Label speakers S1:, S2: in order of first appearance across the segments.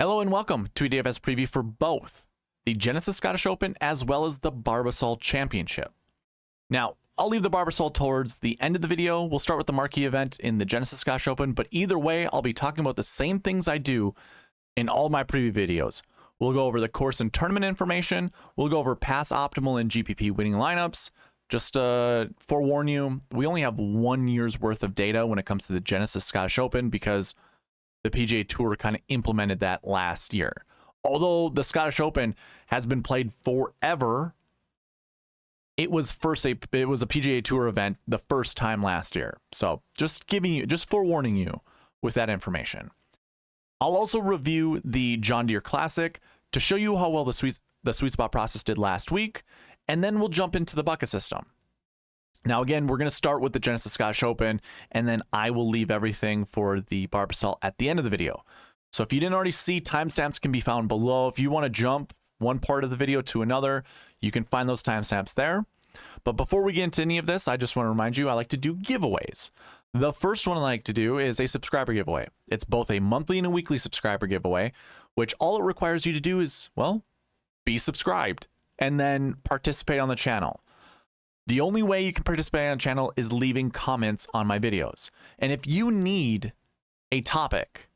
S1: Hello and welcome to a DFS preview for both the Genesis Scottish Open as well as the Barbasol Championship. Now, I'll leave the Barbasol towards the end of the video. We'll start with the marquee event in the Genesis Scottish Open, but either way, I'll be talking about the same things I do in all my preview videos. We'll go over the course and tournament information. We'll go over pass optimal and GPP winning lineups. Just to forewarn you, we only have 1 year's worth of data when it comes to the Genesis Scottish Open because the PGA Tour kind of implemented that last year. Although the Scottish Open has been played forever, it was a PGA Tour event the first time last year. So just forewarning you with that information. I'll also review the John Deere Classic to show you how well the sweet spot process did last week, and then we'll jump into the bucket system. Now, again, we're going to start with the Genesis Scottish Open, and then I will leave everything for the Barbasol at the end of the video. So if you didn't already see, timestamps can be found below. If you want to jump one part of the video to another, you can find those timestamps there. But before we get into any of this, I just want to remind you I like to do giveaways. The first one I like to do is a subscriber giveaway. It's both a monthly and a weekly subscriber giveaway, which all it requires you to do is, well, be subscribed and then participate on the channel. The only way you can participate on the channel is leaving comments on my videos. And if you need a topic,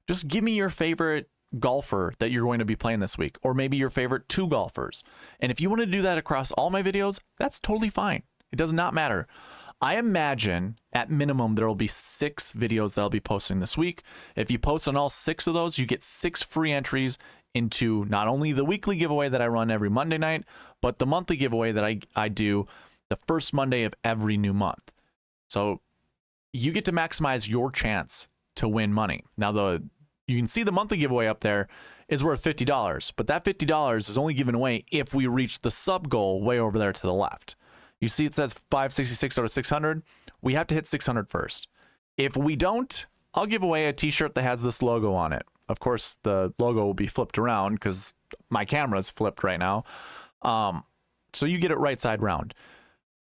S1: just give me your favorite golfer that you're going to be playing this week, or maybe your favorite 2 golfers. And if you want to do that across all my videos, that's totally fine. It does not matter. I imagine at minimum there will be 6 videos that I'll be posting this week. If you post on all 6 of those, you get 6 free entries into not only the weekly giveaway that I run every Monday night, but the monthly giveaway that I do the first Monday of every new month. So you get to maximize your chance to win money. Now, you can see the monthly giveaway up there is worth $50, but that $50 is only given away if we reach the sub goal way over there to the left. You see it says 566 out of 600. We have to hit 600 first. If we don't, I'll give away a t-shirt that has this logo on it. Of course, the logo will be flipped around because my camera's flipped right now. So you get it right side round.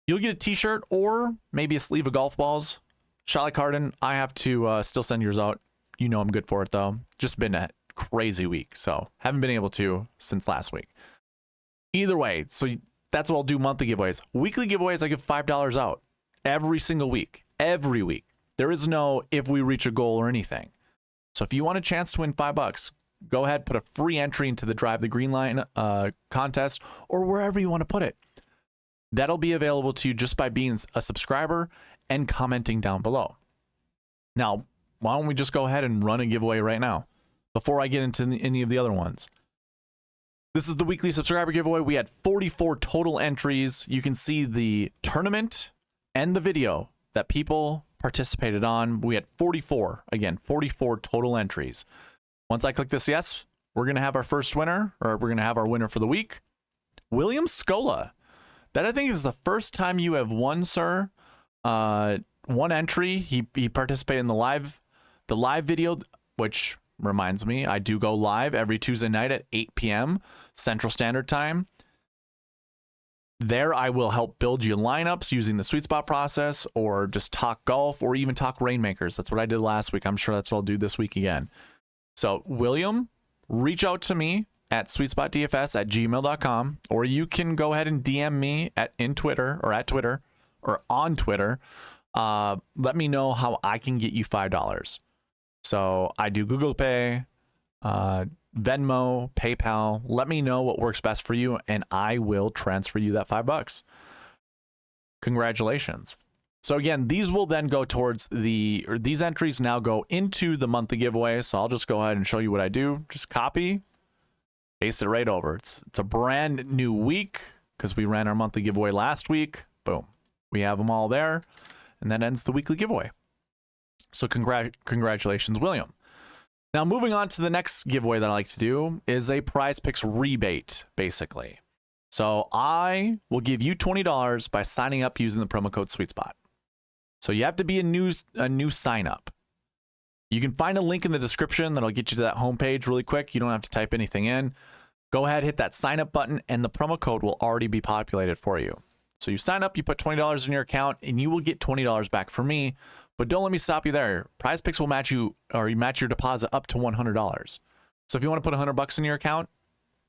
S1: You'll get a t-shirt or maybe a sleeve of golf balls. Shally Carden, I have to still send yours out. You know I'm good for it, though. Just been a crazy week, so haven't been able to since last week. Either way, so that's what I'll do monthly giveaways. Weekly giveaways, I give $5 out every single week. Every week. There is no if we reach a goal or anything. So if you want a chance to win $5, go ahead, put a free entry into the Drive the Green Line contest or wherever you want to put it. That'll be available to you just by being a subscriber and commenting down below. Now, why don't we just go ahead and run a giveaway right now before I get into any of the other ones. This is the weekly subscriber giveaway. We had 44 total entries. You can see the tournament and the video that people participated on. We had 44 total entries. Once I click this yes, we're going to have our first winner, or we're going to have our winner for the week, William Scola. That I think is the first time you have won, sir. 1 entry. He participated in the live video, which reminds me, I do go live every Tuesday night at 8 p.m. Central Standard Time. There I will help build you lineups using the sweet spot process, or just talk golf, or even talk rainmakers. That's what I did last week. I'm sure that's what I'll do this week again. So William, reach out to me at SweetSpotDFS@gmail.com, or you can go ahead and DM me on Twitter. Let me know how I can get you $5. So I do Google Pay, Venmo, PayPal. Let me know what works best for you, and I will transfer you that $5. Congratulations. So again, these will then go towards these entries now go into the monthly giveaway. So I'll just go ahead and show you what I do. Just copy, paste it right over. It's a brand new week because we ran our monthly giveaway last week. Boom. We have them all there. And that ends the weekly giveaway. So congratulations, William. Now, moving on to the next giveaway that I like to do is a Prize Picks rebate, basically. So I will give you $20 by signing up using the promo code SweetSpot. So you have to be a new sign up. You can find a link in the description that'll get you to that homepage really quick. You don't have to type anything in. Go ahead, hit that sign up button, and the promo code will already be populated for you. So you sign up, you put $20 in your account, and you will get $20 back from me. But don't let me stop you there. Prize Picks will match you, or you match your deposit up to $100. So if you want to put $100 in your account,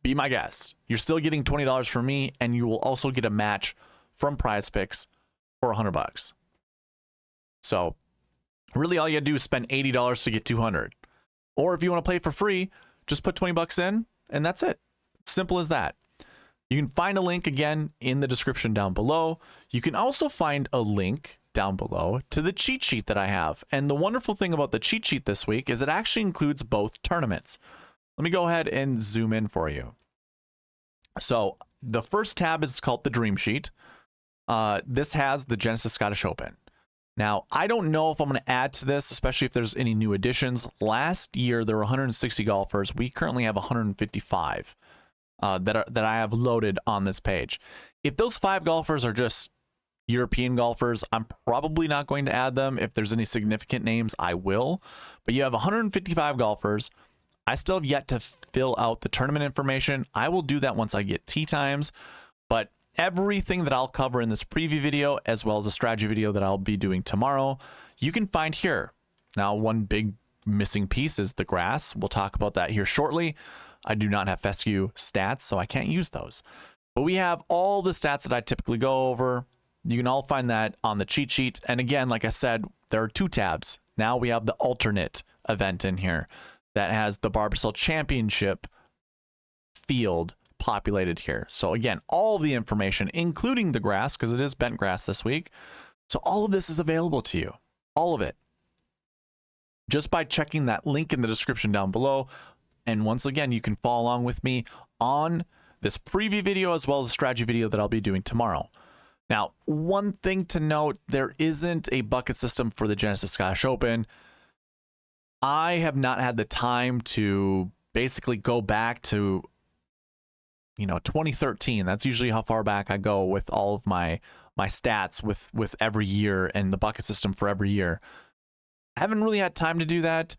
S1: be my guest. You're still getting $20 from me, and you will also get a match from PrizePicks for $100. So really all you gotta do is spend $80 to get $200. Or if you want to play for free, just put $20 in, and that's it. Simple as that. You can find a link again in the description down below. You can also find a link down below to the cheat sheet that I have. And the wonderful thing about the cheat sheet this week is it actually includes both tournaments. Let me go ahead and zoom in for you. So the first tab is called the Dream Sheet. This has the Genesis Scottish Open. Now, I don't know if I'm going to add to this, especially if there's any new additions. Last year, there were 160 golfers. We currently have 155 that I have loaded on this page. If those 5 golfers are just European golfers, I'm probably not going to add them. If there's any significant names, I will. But you have 155 golfers. I still have yet to fill out the tournament information. I will do that once I get tee times. But everything that I'll cover in this preview video, as well as a strategy video that I'll be doing tomorrow, you can find here. Now, one big missing piece is the grass. We'll talk about that here shortly. I do not have fescue stats, so I can't use those. But we have all the stats that I typically go over. You can all find that on the cheat sheet. And again, like I said, there are 2 tabs. Now we have the alternate event in here that has the Barbasol Championship field populated here. So again, all the information, including the grass, because it is bent grass this week. So all of this is available to you, all of it, just by checking that link in the description down below. And once again, you can follow along with me on this preview video as well as a strategy video that I'll be doing tomorrow. Now, one thing to note, there isn't a bucket system for the Genesis Scottish Open. I have not had the time to basically go back to 2013. That's usually how far back I go with all of my stats with every year and the bucket system for every year. I haven't really had time to do that.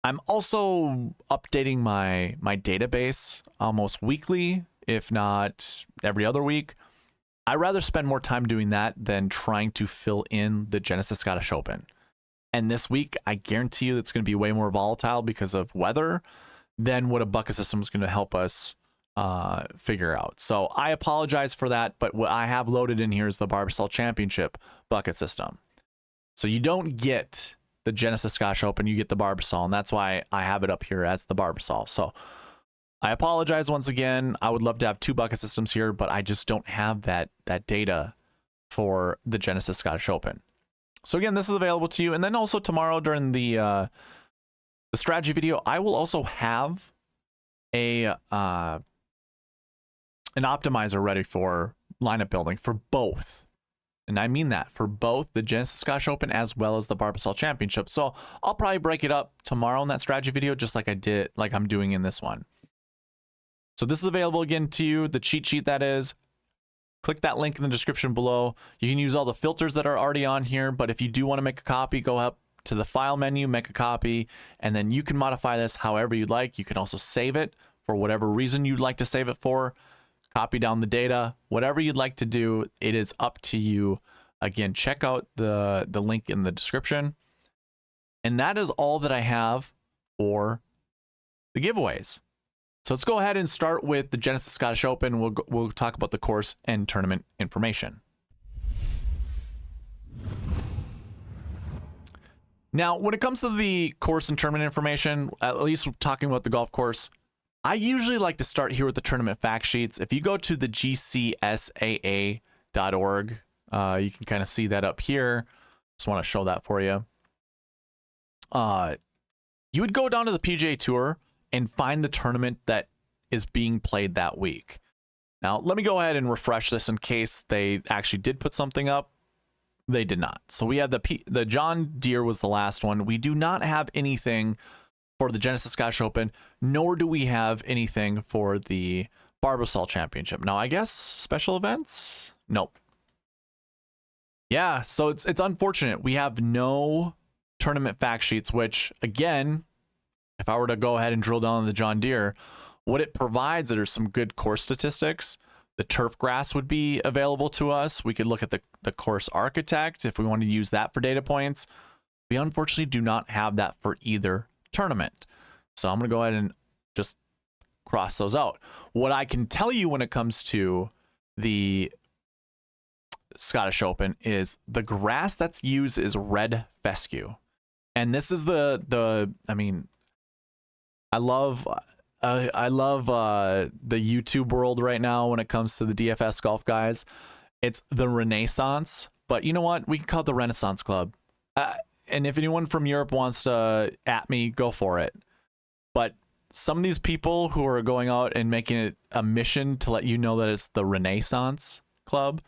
S1: I'm also updating my database almost weekly, if not every other week. I'd rather spend more time doing that than trying to fill in the Genesis Scottish Open. And this week, I guarantee you it's going to be way more volatile because of weather than what a bucket system is going to help us figure out. So I apologize for that, but what I have loaded in here is the Barbasol Championship bucket system. So you don't get the Genesis Scottish Open, you get the Barbasol, and that's why I have it up here as the Barbasol. So I apologize once again. I would love to have 2 bucket systems here, but I just don't have that data for the Genesis Scottish Open. So again, this is available to you. And then also tomorrow during the strategy video, I will also have an optimizer ready for lineup building for both. And I mean that, for both the Genesis Scottish Open as well as the Barbasol Championship. So I'll probably break it up tomorrow in that strategy video, just like I'm doing in this one. So this is available again to you, the cheat sheet that is. Click that link in the description below. You can use all the filters that are already on here, but if you do want to make a copy, go up to the file menu, make a copy, and then you can modify this however you'd like. You can also save it for whatever reason you'd like to save it for. Copy down the data, whatever you'd like to do, it is up to you. Again, check out the link in the description. And that is all that I have for the giveaways. So let's go ahead and start with the Genesis Scottish Open. We'll talk about the course and tournament information. Now, when it comes to the course and tournament information, at least talking about the golf course, I usually like to start here with the tournament fact sheets. If you go to the gcsaa.org, you can kind of see that up here. Just want to show that for you. You would go down to the PGA Tour and find the tournament that is being played that week. Now, let me go ahead and refresh this in case they actually did put something up. They did not. So we had the John Deere was the last one. We do not have anything for the Genesis Scottish Open, nor do we have anything for the Barbasol Championship. Now, I guess special events? Nope. Yeah, so it's unfortunate. We have no tournament fact sheets, which, again, if I were to go ahead and drill down on the John Deere, what it provides are some good course statistics. The turf grass would be available to us. We could look at the course architect if we want to use that for data points. We unfortunately do not have that for either tournament. So I'm going to go ahead and just cross those out. What I can tell you when it comes to the Scottish Open is the grass that's used is red fescue. And this is I mean, I love the YouTube world right now when it comes to the DFS golf guys. It's the Renaissance, but you know what? We can call it the Renaissance Club. And if anyone from Europe wants to at me, go for it. But some of these people who are going out and making it a mission to let you know that it's the Renaissance Club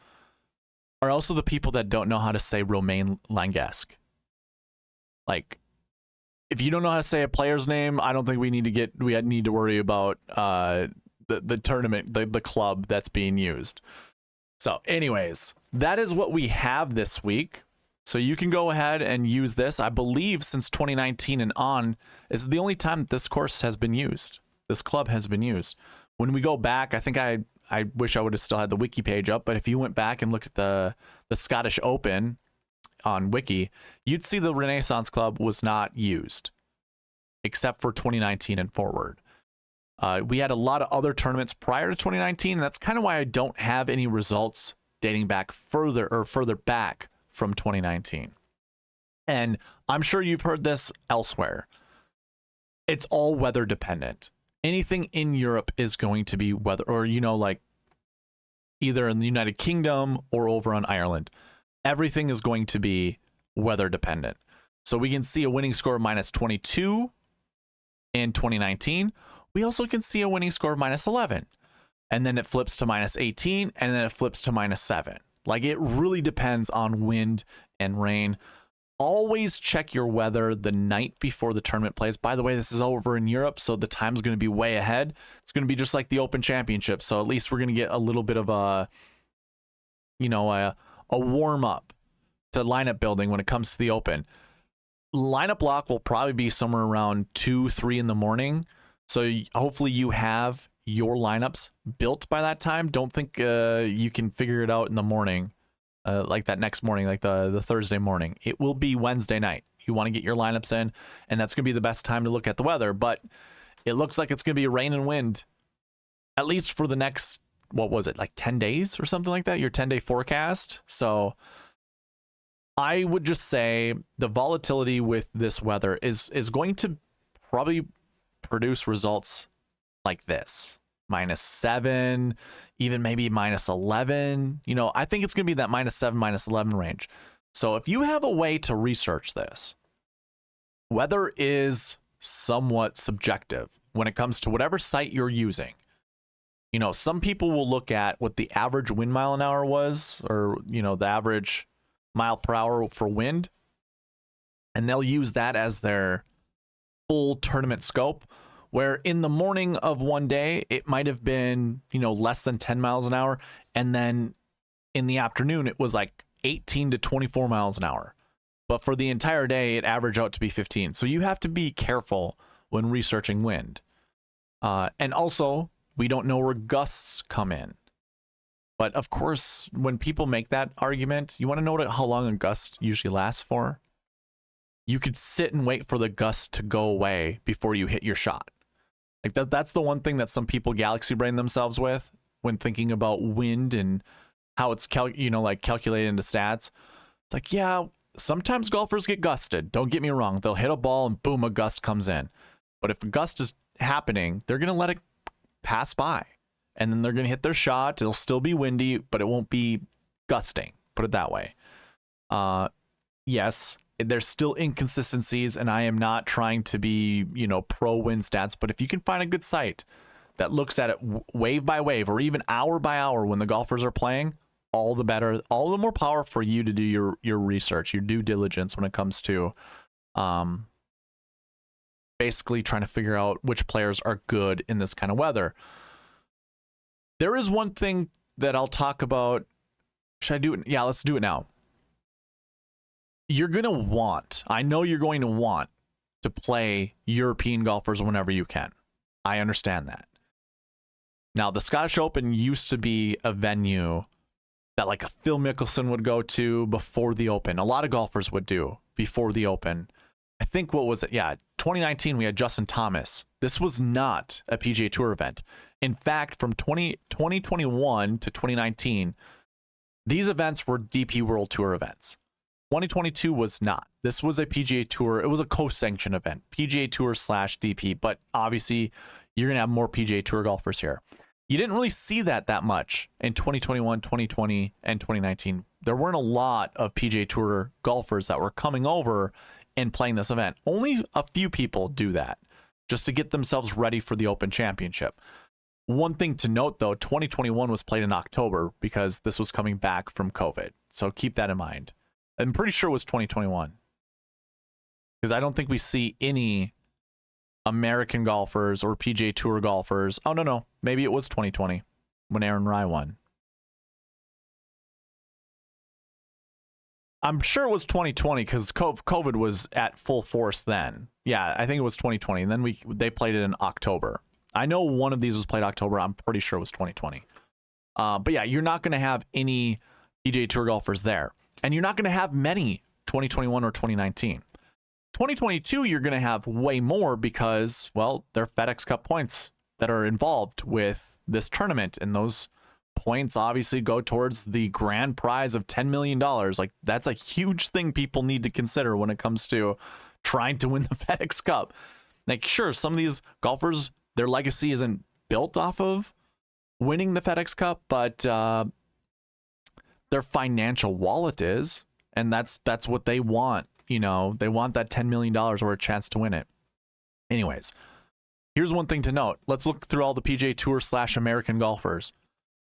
S1: are also the people that don't know how to say Romain Langesque. Like, if you don't know how to say a player's name, I don't think we need to worry about the tournament, the club that's being used. So anyways, that is what we have this week. So you can go ahead and use this. I believe since 2019 and on is the only time that this course has been used. This club has been used. When we go back, I think I wish I would have still had the wiki page up, but if you went back and looked at the Scottish Open on wiki, you'd see the Renaissance Club was not used except for 2019 and forward. We had a lot of other tournaments prior to 2019, and that's kind of why I don't have any results dating back further back from 2019. And I'm sure you've heard this elsewhere. It's all weather dependent. Anything in Europe is going to be weather, or, like either in the United Kingdom or over on Ireland. Everything is going to be weather dependent. So we can see a winning score of -22 in 2019. We also can see a winning score of -11. And then it flips to -18, and then it flips to -7. Like, it really depends on wind and rain. Always check your weather the night before the tournament plays. By the way, this is over in Europe, so the time's going to be way ahead. It's going to be just like the Open Championship. So at least we're going to get a little bit of a warm up to lineup building when it comes to the Open. Lineup lock will probably be somewhere around 2-3 in the morning. So hopefully you have your lineups built by that time. Don't think you can figure it out in the morning, like that next morning, like the Thursday morning. It will be Wednesday night. You want to get your lineups in, and that's going to be the best time to look at the weather. But it looks like it's going to be rain and wind, at least for the next, what was it, like 10 days or something like that, your 10-day forecast. So I would just say the volatility with this weather is going to probably produce results like this. -7, even maybe -11. I think it's going to be that -7, -11 range. So if you have a way to research this, weather is somewhat subjective when it comes to whatever site you're using. Some people will look at what the average wind mile an hour was, or, the average mile per hour for wind, and they'll use that as their full tournament scope, where in the morning of one day, it might have been, less than 10 miles an hour. And then in the afternoon, it was like 18 to 24 miles an hour. But for the entire day, it averaged out to be 15. So you have to be careful when researching wind. And also, we don't know where gusts come in. But of course, when people make that argument, you want to know how long a gust usually lasts for? You could sit and wait for the gust to go away before you hit your shot. Like that's the one thing that some people galaxy brain themselves with when thinking about wind and how it's calculated into stats. It's like, yeah, sometimes golfers get gusted. Don't get me wrong. They'll hit a ball and boom, a gust comes in. But if a gust is happening, they're going to let it pass by. And then they're going to hit their shot. It'll still be windy, but it won't be gusting. Put it that way. Yes, there's still inconsistencies, and I am not trying to be, pro wind stats. But if you can find a good site that looks at it wave by wave or even hour by hour when the golfers are playing, all the better, all the more power for you to do your research, your due diligence when it comes to basically trying to figure out which players are good in this kind of weather. There is one thing that I'll talk about. Should I do it? Yeah, let's do it now. I know you're going to want to play European golfers whenever you can. I understand that. Now, the Scottish Open used to be a venue that like a Phil Mickelson would go to before the Open. A lot of golfers would do before the Open. I think, what was it? Yeah, 2019, we had Justin Thomas This was not a PGA Tour event. In fact, from 2021 to 2019, these events were DP World Tour events. 2022 was not. This was a PGA Tour. It was a co-sanctioned event, PGA Tour / DP, but obviously you're going to have more PGA Tour golfers here. You didn't really see that much in 2021, 2020, and 2019. There weren't a lot of PGA Tour golfers that were coming over and playing this event. Only a few people do that just to get themselves ready for the Open Championship. One thing to note, though, 2021 was played in October because this was coming back from COVID. So keep that in mind. I'm pretty sure it was 2021 because I don't think we see any American golfers or PGA Tour golfers. Oh, no. Maybe it was 2020 when Aaron Rai won. I'm sure it was 2020 because COVID was at full force then. Yeah, I think it was 2020. And then they played it in October. I know one of these was played October. I'm pretty sure it was 2020. But yeah, you're not going to have any PGA Tour golfers there. And you're not going to have many 2021 or 2019. 2022, you're going to have way more because, well, there are FedEx Cup points that are involved with this tournament. And those points obviously go towards the grand prize of $10 million. Like, that's a huge thing people need to consider when it comes to trying to win the FedEx Cup. Like, sure, some of these golfers, their legacy isn't built off of winning the FedEx Cup, but their financial wallet is, and that's what they want. You know, they want that $10 million or a chance to win it. Anyways, here's one thing to note. Let's look through all the PGA Tour / American golfers.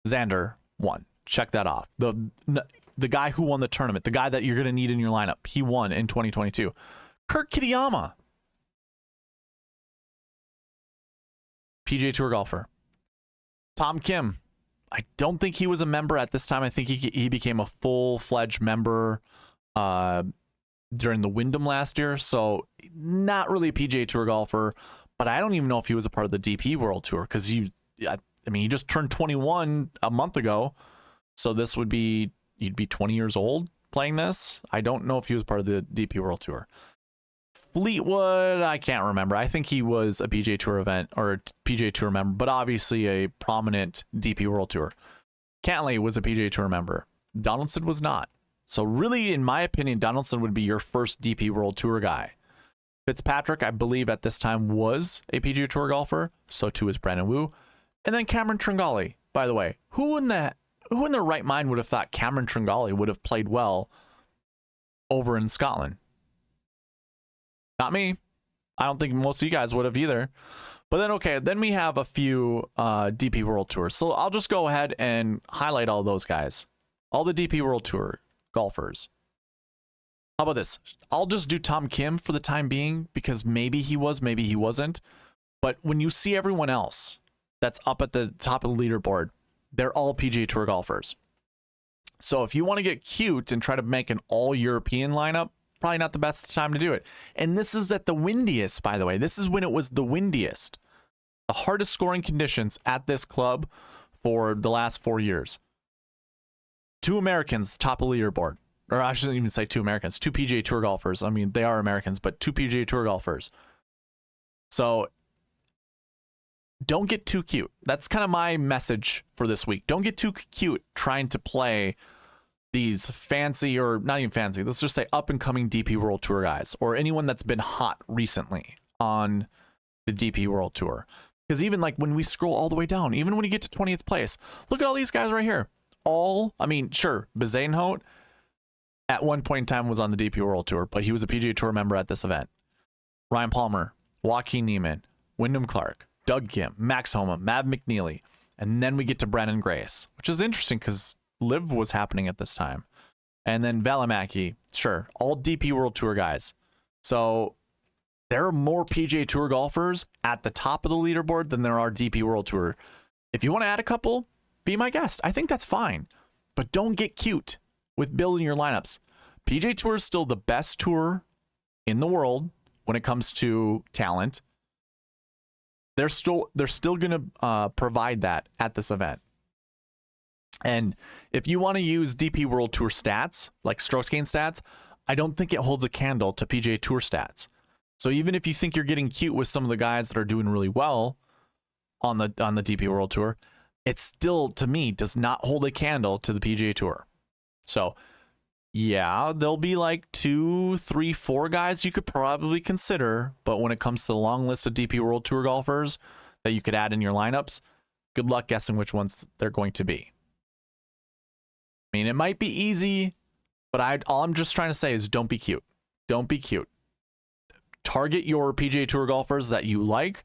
S1: Xander won. Check that off. The guy who won the tournament, the guy that you're going to need in your lineup, he won in 2022. Kurt Kitayama, PGA Tour golfer. Tom Kim, I don't think he was a member at this time. I think he became a full-fledged member during the Wyndham last year, so not really a PGA Tour golfer, but I don't even know if he was a part of the DP World Tour because he just turned 21 a month ago, so this would be, you'd be 20 years old playing this. I don't know if he was part of the DP World Tour. Fleetwood, I can't remember. I think he was a PGA Tour event or a PGA Tour member, but obviously a prominent DP World Tour. Cantlay was a PGA Tour member. Donaldson was not. So really, in my opinion, Donaldson would be your first DP World Tour guy. Fitzpatrick, I believe at this time was a PGA Tour golfer. So too is Brandon Wu. And then Cameron Tringale, by the way. Who in their right mind would have thought Cameron Tringale would have played well over in Scotland? Not me. I don't think most of you guys would have either. But then, okay, then we have a few DP World Tours. So I'll just go ahead and highlight all those guys. All the DP World Tour golfers. How about this? I'll just do Tom Kim for the time being because maybe he was, maybe he wasn't. But when you see everyone else that's up at the top of the leaderboard, they're all PGA Tour golfers. So if you want to get cute and try to make an all-European lineup, probably not the best time to do it. And this is at the windiest, by the way. This is when it was the windiest. The hardest scoring conditions at this club for the last 4 years. 2 Americans, top of the leaderboard. Or I shouldn't even say 2 Americans. 2 PGA Tour golfers. I mean, they are Americans, but 2 PGA Tour golfers. So don't get too cute. That's kind of my message for this week. Don't get too cute trying to play these fancy, or not even fancy, let's just say up-and-coming DP World Tour guys, or anyone that's been hot recently on the DP World Tour. Because even like when we scroll all the way down, even when you get to 20th place, look at all these guys right here. Sure, Bezuidenhout at one point in time was on the DP World Tour, but he was a PGA Tour member at this event. Ryan Palmer, Joaquin Niemann, Wyndham Clark, Doug Kim, Max Homa, Matt McNeely, and then we get to Brennan Grace, which is interesting because Live was happening at this time. And then Valimaki, sure, all DP World Tour guys. So there are more PGA Tour golfers at the top of the leaderboard than there are DP World Tour. If you want to add a couple, be my guest. I think that's fine. But don't get cute with building your lineups. PGA Tour is still the best tour in the world when it comes to talent. They're still going to provide that at this event. And if you want to use DP World Tour stats, like strokes gained stats, I don't think it holds a candle to PGA Tour stats. So even if you think you're getting cute with some of the guys that are doing really well on the DP World Tour, it still, to me, does not hold a candle to the PGA Tour. So yeah, there'll be like 2, 3, 4 guys you could probably consider, but when it comes to the long list of DP World Tour golfers that you could add in your lineups, good luck guessing which ones they're going to be. I mean, it might be easy, but all I'm just trying to say is don't be cute. Don't be cute. Target your PGA Tour golfers that you like.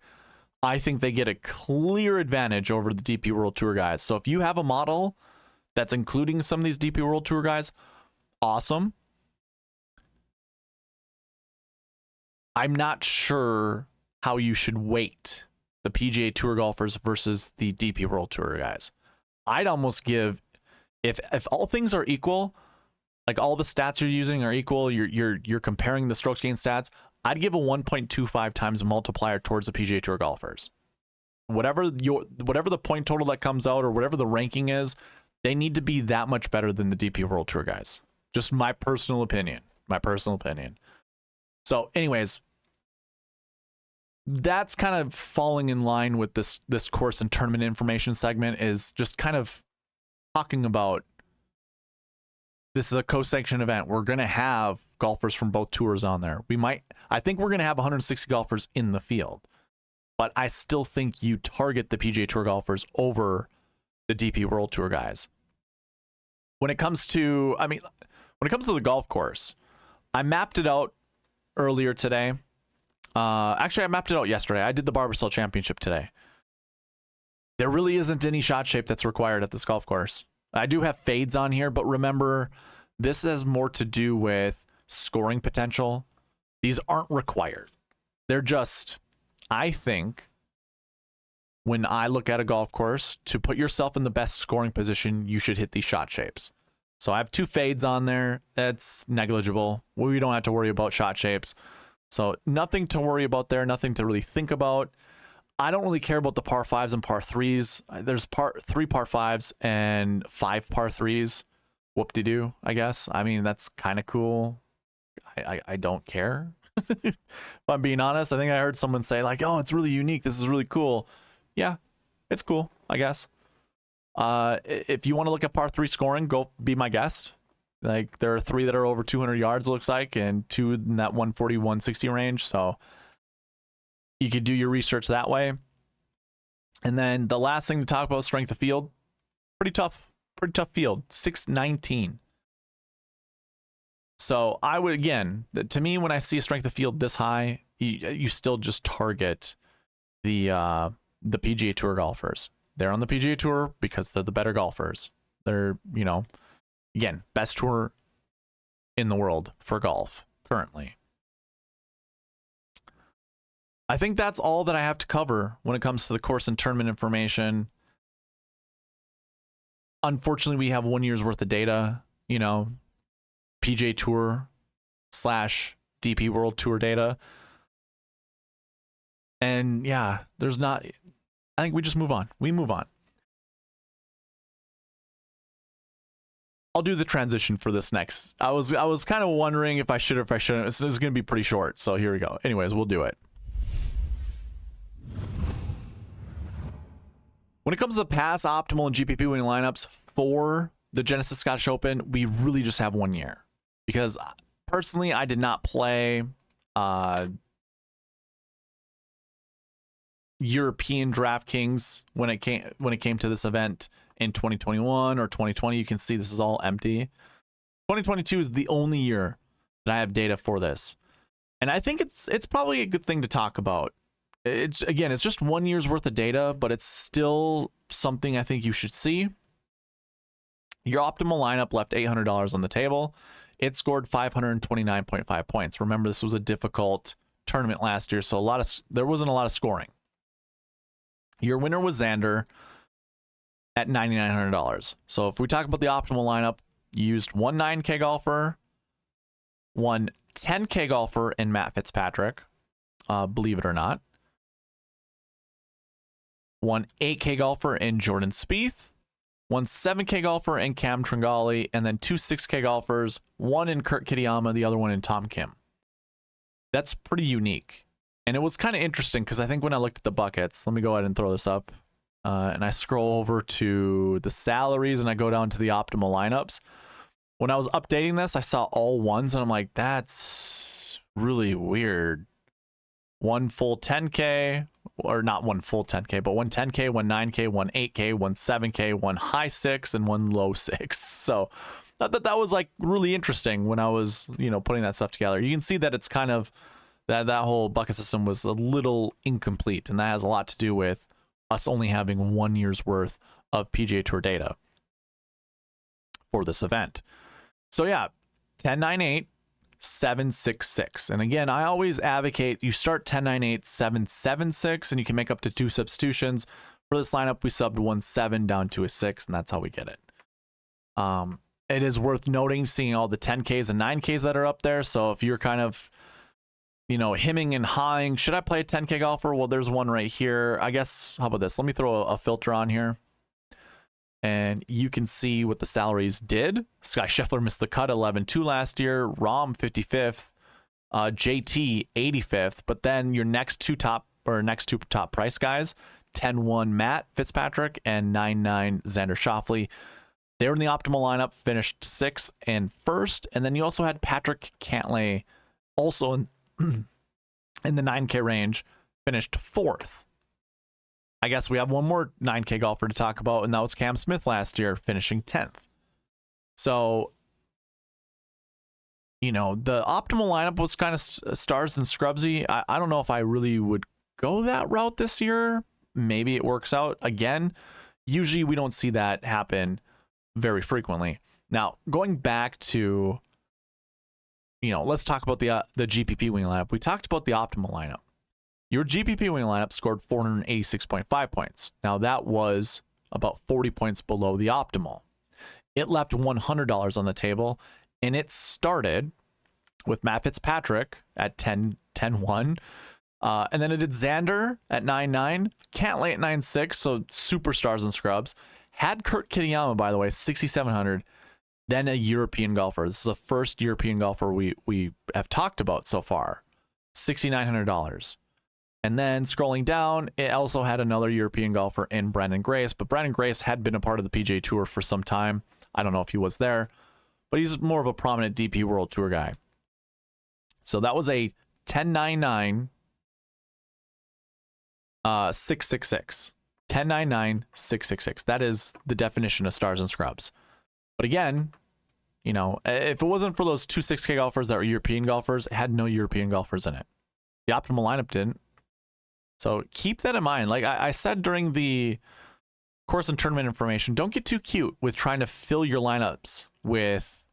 S1: I think they get a clear advantage over the DP World Tour guys. So if you have a model that's including some of these DP World Tour guys, awesome. I'm not sure how you should weight the PGA Tour golfers versus the DP World Tour guys. I'd almost give, if all things are equal, like all the stats you're using are equal, you're comparing the strokes gained stats, I'd give a 1.25 times multiplier towards the PGA Tour golfers. Whatever the point total that comes out or whatever the ranking is, they need to be that much better than the DP World Tour guys. Just my personal opinion. So anyways, that's kind of falling in line with this course and tournament information segment, is just kind of talking about this is a co-sanctioned event. We're going to have golfers from both tours on there. I think we're going to have 160 golfers in the field, but I still think you target the PGA Tour golfers over the DP World Tour guys. When it comes to the golf course, I mapped it out earlier today. Actually, I mapped it out yesterday. I did the Barbasol Championship today. There really isn't any shot shape that's required at this golf course. I do have fades on here, but remember, this has more to do with scoring potential. These aren't required. They're just, I think, when I look at a golf course, to put yourself in the best scoring position, you should hit these shot shapes. So I have 2 fades on there. That's negligible. We don't have to worry about shot shapes. So nothing to worry about there, nothing to really think about. I don't really care about the par 5s and par 3s. There's 3 par 5s and 5 par 3s. Whoop-de-doo, I guess. I mean, that's kind of cool. I don't care. If I'm being honest, I think I heard someone say like, oh, it's really unique. This is really cool. Yeah, it's cool, I guess. If you want to look at par 3 scoring, go be my guest. Like, there are 3 that are over 200 yards, it looks like, and 2 in that 140, 160 range. So you could do your research that way. And then the last thing to talk about, strength of field. Pretty tough field, 619. So I would, again, to me, when I see a strength of field this high, you still just target the PGA Tour golfers. They're on the PGA Tour because they're the better golfers. They're, again, best tour in the world for golf currently. I think that's all that I have to cover when it comes to the course and tournament information. Unfortunately, we have 1 year's worth of data, PGA Tour / DP World Tour data. And yeah, I think we just move on. We move on. I'll do the transition for this next. I was kind of wondering if I should or if I shouldn't. This is going to be pretty short, so here we go. Anyways, we'll do it. When it comes to the pass, optimal, and GPP winning lineups for the Genesis Scottish Open, we really just have 1 year. Because personally, I did not play European DraftKings when it came to this event in 2021 or 2020. You can see this is all empty. 2022 is the only year that I have data for this, and I think it's probably a good thing to talk about. It's just 1 year's worth of data, but it's still something I think you should see. Your optimal lineup left $800 on the table. It scored 529.5 points. Remember, this was a difficult tournament last year, so there wasn't a lot of scoring. Your winner was Xander at $9,900. So if we talk about the optimal lineup, you used one 9K golfer, one 10K golfer in Matt Fitzpatrick, believe it or not, one 8K golfer in Jordan Spieth, one 7K golfer in Cam Tringali, and then two 6K golfers, one in Kurt Kitayama, the other one in Tom Kim. That's pretty unique. And it was kind of interesting because I think when I looked at the buckets, let me go ahead and throw this up. And I scroll over to the salaries and I go down to the optimal lineups. When I was updating this, I saw all ones and I'm like, that's really weird. One full 10K, or not one full 10K, but one 10K, one 9K, one 8K, one 7K, one high 6, and one low 6. So I thought that was like really interesting when I was, putting that stuff together. You can see that it's kind of, that whole bucket system was a little incomplete, and that has a lot to do with us only having 1 year's worth of PGA Tour data for this event. So yeah, 1098, 766. And again, I always advocate you start 1098, 776, and you can make up to 2 substitutions. For this lineup, we subbed 1 7 down to a 6, and that's how we get it. It is worth noting, seeing all the 10Ks and 9Ks that are up there. So if you're kind of hemming and hawing, should I play a 10K golfer? Well, there's one right here. I guess, how about this? Let me throw a filter on here. And you can see what the salaries did. Sky Scheffler missed the cut 11-2 last year. Rahm 55th. JT 85th. But then your next two top price guys, 10-1 Matt Fitzpatrick and 9-9 Xander Schauffele. They were in the optimal lineup, finished 6th and 1st. And then you also had Patrick Cantlay also in the 9K range, finished 4th. I guess we have one more 9K golfer to talk about, and that was Cam Smith last year, finishing 10th. So, the optimal lineup was kind of stars and scrubsy. I don't know if I really would go that route this year. Maybe it works out again. Usually we don't see that happen very frequently. Now, going back to, let's talk about the GPP wing lineup. We talked about the optimal lineup. Your GPP wing lineup scored 486.5 points. Now, that was about 40 points below the optimal. It left $100 on the table, and it started with Matt Fitzpatrick at 10-1. And then it did Xander at 9-9, Cantlay at 9-6, so superstars and scrubs. Had Kurt Kitayama, by the way, 6,700. Then a European golfer. This is the first European golfer we have talked about so far. $6,900. And then scrolling down, it also had another European golfer in Brandon Grace. But Brandon Grace had been a part of the PGA Tour for some time. I don't know if he was there, but he's more of a prominent DP World Tour guy. So that was a 1099 666. 1099 666. That is the definition of stars and scrubs. But again, if it wasn't for those 2 6K golfers that were European golfers, it had no European golfers in it. The optimal lineup didn't. So keep that in mind. Like I said during the course and tournament information, don't get too cute with trying to fill your lineups with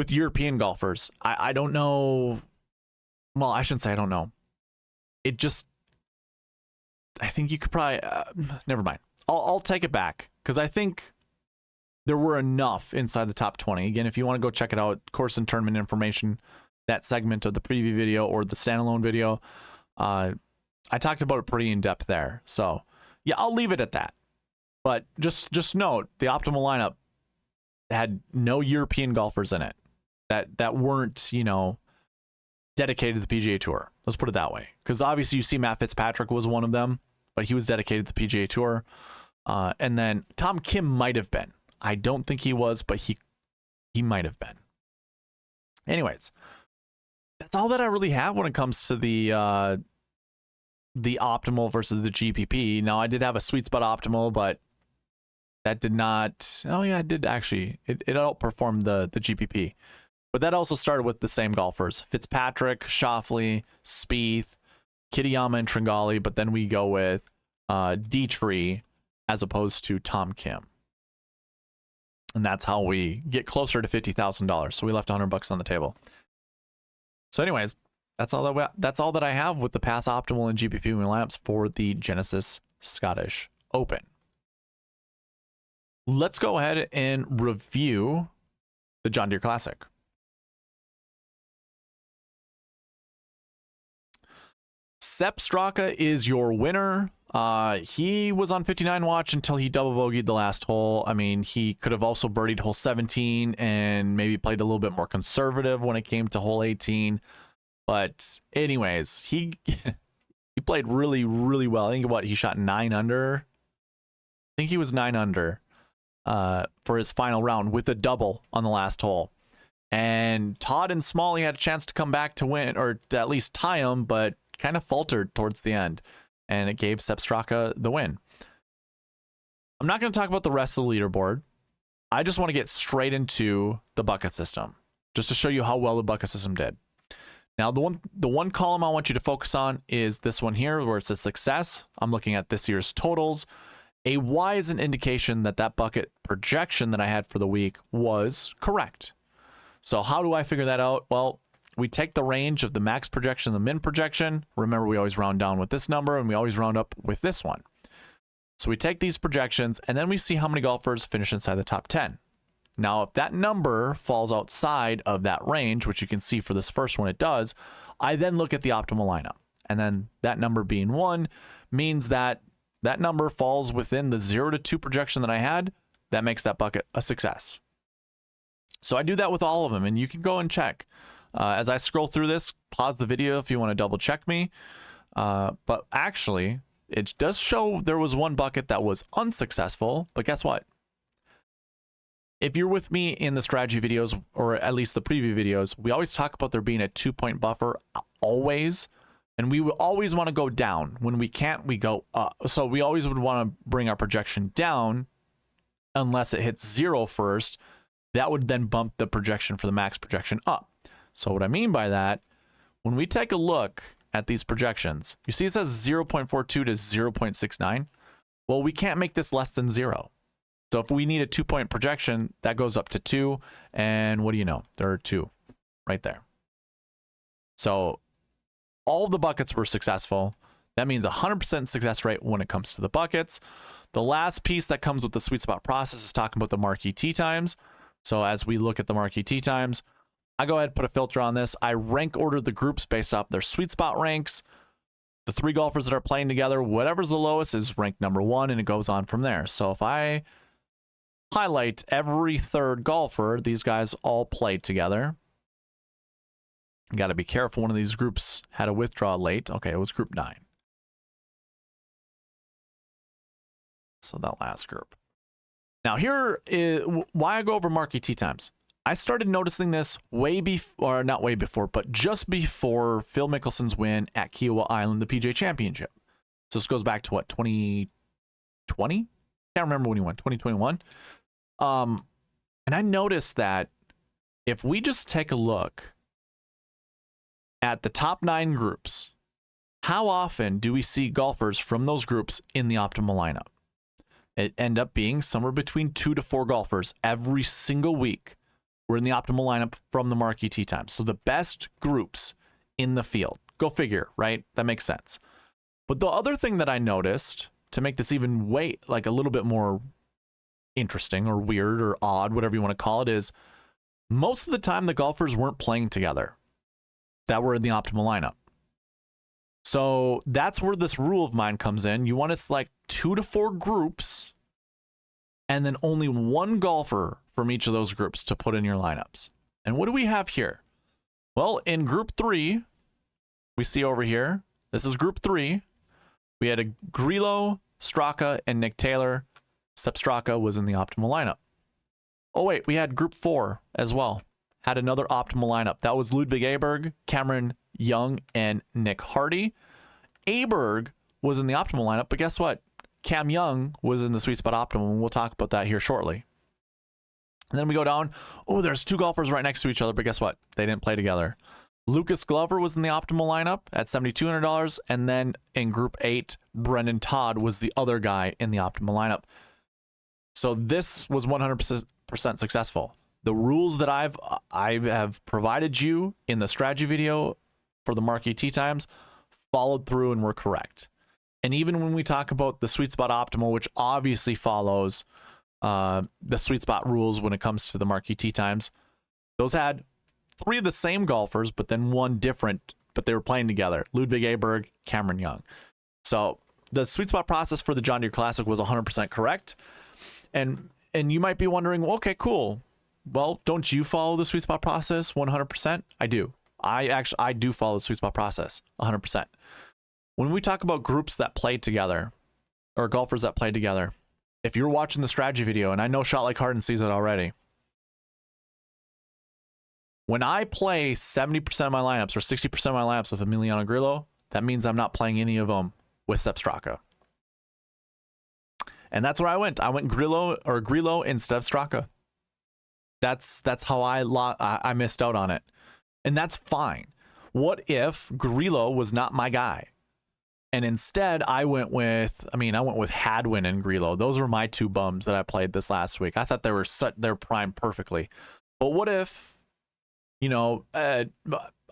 S1: European golfers. I don't know. Well, I shouldn't say I don't know. I think you could probably, never mind. I'll take it back because I think there were enough inside the top 20. Again, if you want to go check it out, course and tournament information, that segment of the preview video or the standalone video, I talked about it pretty in depth there. So yeah, I'll leave it at that. But just note the optimal lineup had no European golfers in it that weren't, dedicated to the PGA Tour. Let's put it that way. Because obviously you see Matt Fitzpatrick was one of them, but he was dedicated to the PGA Tour. And then Tom Kim might have been. I don't think he was, but he might have been. Anyways, that's all that I really have when it comes to the optimal versus the GPP. Now, I did have a sweet spot optimal, but that did not. Oh yeah, it did actually. It outperformed the GPP. But that also started with the same golfers: Fitzpatrick, Schauffele, Spieth, Kitayama, and Tringali. But then we go with Dietrich as opposed to Tom Kim, and that's how we get closer to $50,000. So we left $100 on the table. So, anyways, that's all that I have with the pass optimal and GPP wing lineups for the Genesis Scottish Open. Let's go ahead and review the John Deere Classic. Sepp Straka is your winner He was on 59 watch until he double bogeyed the last hole. I mean, he could have also birdied hole 17 and maybe played a little bit more conservative when it came to hole 18. But anyways, he he played really, really well. I think he shot 9 under. I think he was 9 under for his final round with a double on the last hole. And Todd and Smalley had a chance to come back to win, or to at least tie him, but kind of faltered towards the end. And it gave Sepp Straka the win. I'm not going to talk about the rest of the leaderboard. I just want to get straight into the bucket system, just to show you how well the bucket system did. Now, the one column I want you to focus on is this one here, where it says success. I'm looking at this year's totals. A Y is an indication that that bucket projection that I had for the week was correct. So how do I figure that out? Well, we take the range of the max projection, the min projection. Remember, we always round down with this number, and we always round up with this one. So we take these projections, and then we see how many golfers finish inside the top 10. Now, if that number falls outside of that range, which you can see for this first one it does, I then look at the optimal lineup. And then that number being 1 means that that number falls within the 0 to 2 projection that I had. That makes that bucket a success. So I do that with all of them, and you can go and check. As I scroll through this, pause the video if you want to double check me. But actually, it does show there was one bucket that was unsuccessful, but guess what? If you're with me in the strategy videos, or at least the preview videos, we always talk about there being a 2-point buffer, always. And we will always want to go down. When we can't, we go up. So we always would want to bring our projection down unless it hits 0 first. That would then bump the projection for the max projection up. So what I mean by that, when we take a look at these projections, you see it says 0.42 to 0.69. Well, we can't make this less than 0. So if we need a 2-point projection, that goes up to 2. And what do you know? There are 2 right there. So all the buckets were successful. That means 100% success rate when it comes to the buckets. The last piece that comes with the sweet spot process is talking about the marquee tee times. So as we look at the marquee tee times, I go ahead and put a filter on this. I rank order the groups based off their sweet spot ranks. The 3 golfers that are playing together, whatever's the lowest is ranked number 1, and it goes on from there. So if I highlight every 3rd golfer, these guys all played together. Got to be careful. One of these groups had a withdraw late. Okay, it was group 9. So that last group. Now here is why I go over marquee tee times. I started noticing this way before, or not way before, but just before Phil Mickelson's win at Kiowa Island, the PGA Championship. So this goes back to what, 2020? Can't remember when he won, 2021. And I noticed that if we just take a look at the top 9 groups, how often do we see golfers from those groups in the optimal lineup? It end up being somewhere between 2 to 4 golfers every single week were in the optimal lineup from the marquee tee time. So the best groups in the field. Go figure, right? That makes sense. But the other thing that I noticed to make this even like a little bit more interesting or weird or odd, whatever you want to call it, is most of the time the golfers weren't playing together that were in the optimal lineup. So that's where this rule of mine comes in. You want to select 2 to 4 groups and then only 1 golfer from each of those groups to put in your lineups. And what do we have here? Well, in group 3, we see over here, this is group 3. We had a Grillo, Straka, and Nick Taylor. Sepp Straka was in the optimal lineup. Oh wait, we had group 4 as well. Had another optimal lineup. That was Ludwig Aberg, Cameron Young, and Nick Hardy. Aberg was in the optimal lineup, but guess what? Cam Young was in the sweet spot optimal, and we'll talk about that here shortly. And then we go down. Oh, there's 2 golfers right next to each other, but guess what? They didn't play together. Lucas Glover was in the optimal lineup at $7,200, and then in group 8, Brendan Todd was the other guy in the optimal lineup. So this was 100% successful. The rules that I have provided you in the strategy video for the marquee tee times followed through and were correct. And even when we talk about the sweet spot optimal, which obviously follows the sweet spot rules when it comes to the marquee tee times, those had 3 of the same golfers, but then 1 different, but they were playing together. Ludwig Aberg, Cameron Young. So the sweet spot process for the John Deere Classic was 100% correct. And you might be wondering, well, okay, cool. Well, don't you follow the sweet spot process 100%? I do. I do follow the sweet spot process 100%. When we talk about groups that play together or golfers that play together, if you're watching the strategy video, and I know Shot Like Harden sees it already, when I play 70% of my lineups or 60% of my lineups with Emiliano Grillo, that means I'm not playing any of them with Sepp Straka. And that's where I went. I went Grillo instead of Straka. That's how I missed out on it. And that's fine. What if Grillo was not my guy? And instead I went with Hadwin and Grillo. Those were my two bums that I played this last week. I thought they were primed perfectly. But what if, I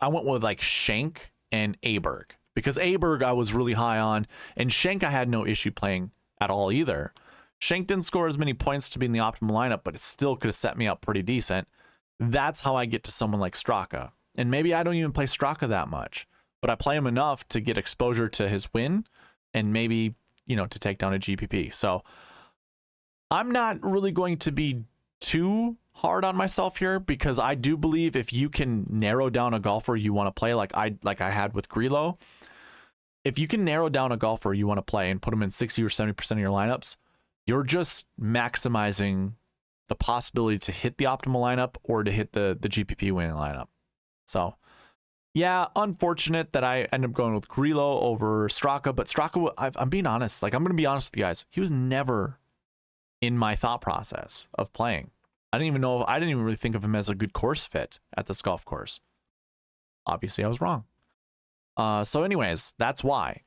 S1: went with like Schenk and Aberg, because Aberg I was really high on, and Schenk I had no issue playing at all either. Schenk didn't score as many points to be in the optimal lineup, but it still could have set me up pretty decent. That's how I get to someone like Straka. And maybe I don't even play Straka that much, but I play him enough to get exposure to his win and maybe, to take down a GPP. So I'm not really going to be too hard on myself here, because I do believe if you can narrow down a golfer you want to play, like I had with Grillo, if you can narrow down a golfer you want to play and put them in 60 or 70% of your lineups, you're just maximizing the possibility to hit the optimal lineup or to hit the GPP winning lineup. So yeah, unfortunate that I ended up going with Grillo over Straka, but Straka, I'm being honest, I'm going to be honest with you guys, he was never in my thought process of playing. I didn't even really think of him as a good course fit at this golf course. Obviously I was wrong. So anyways, that's why.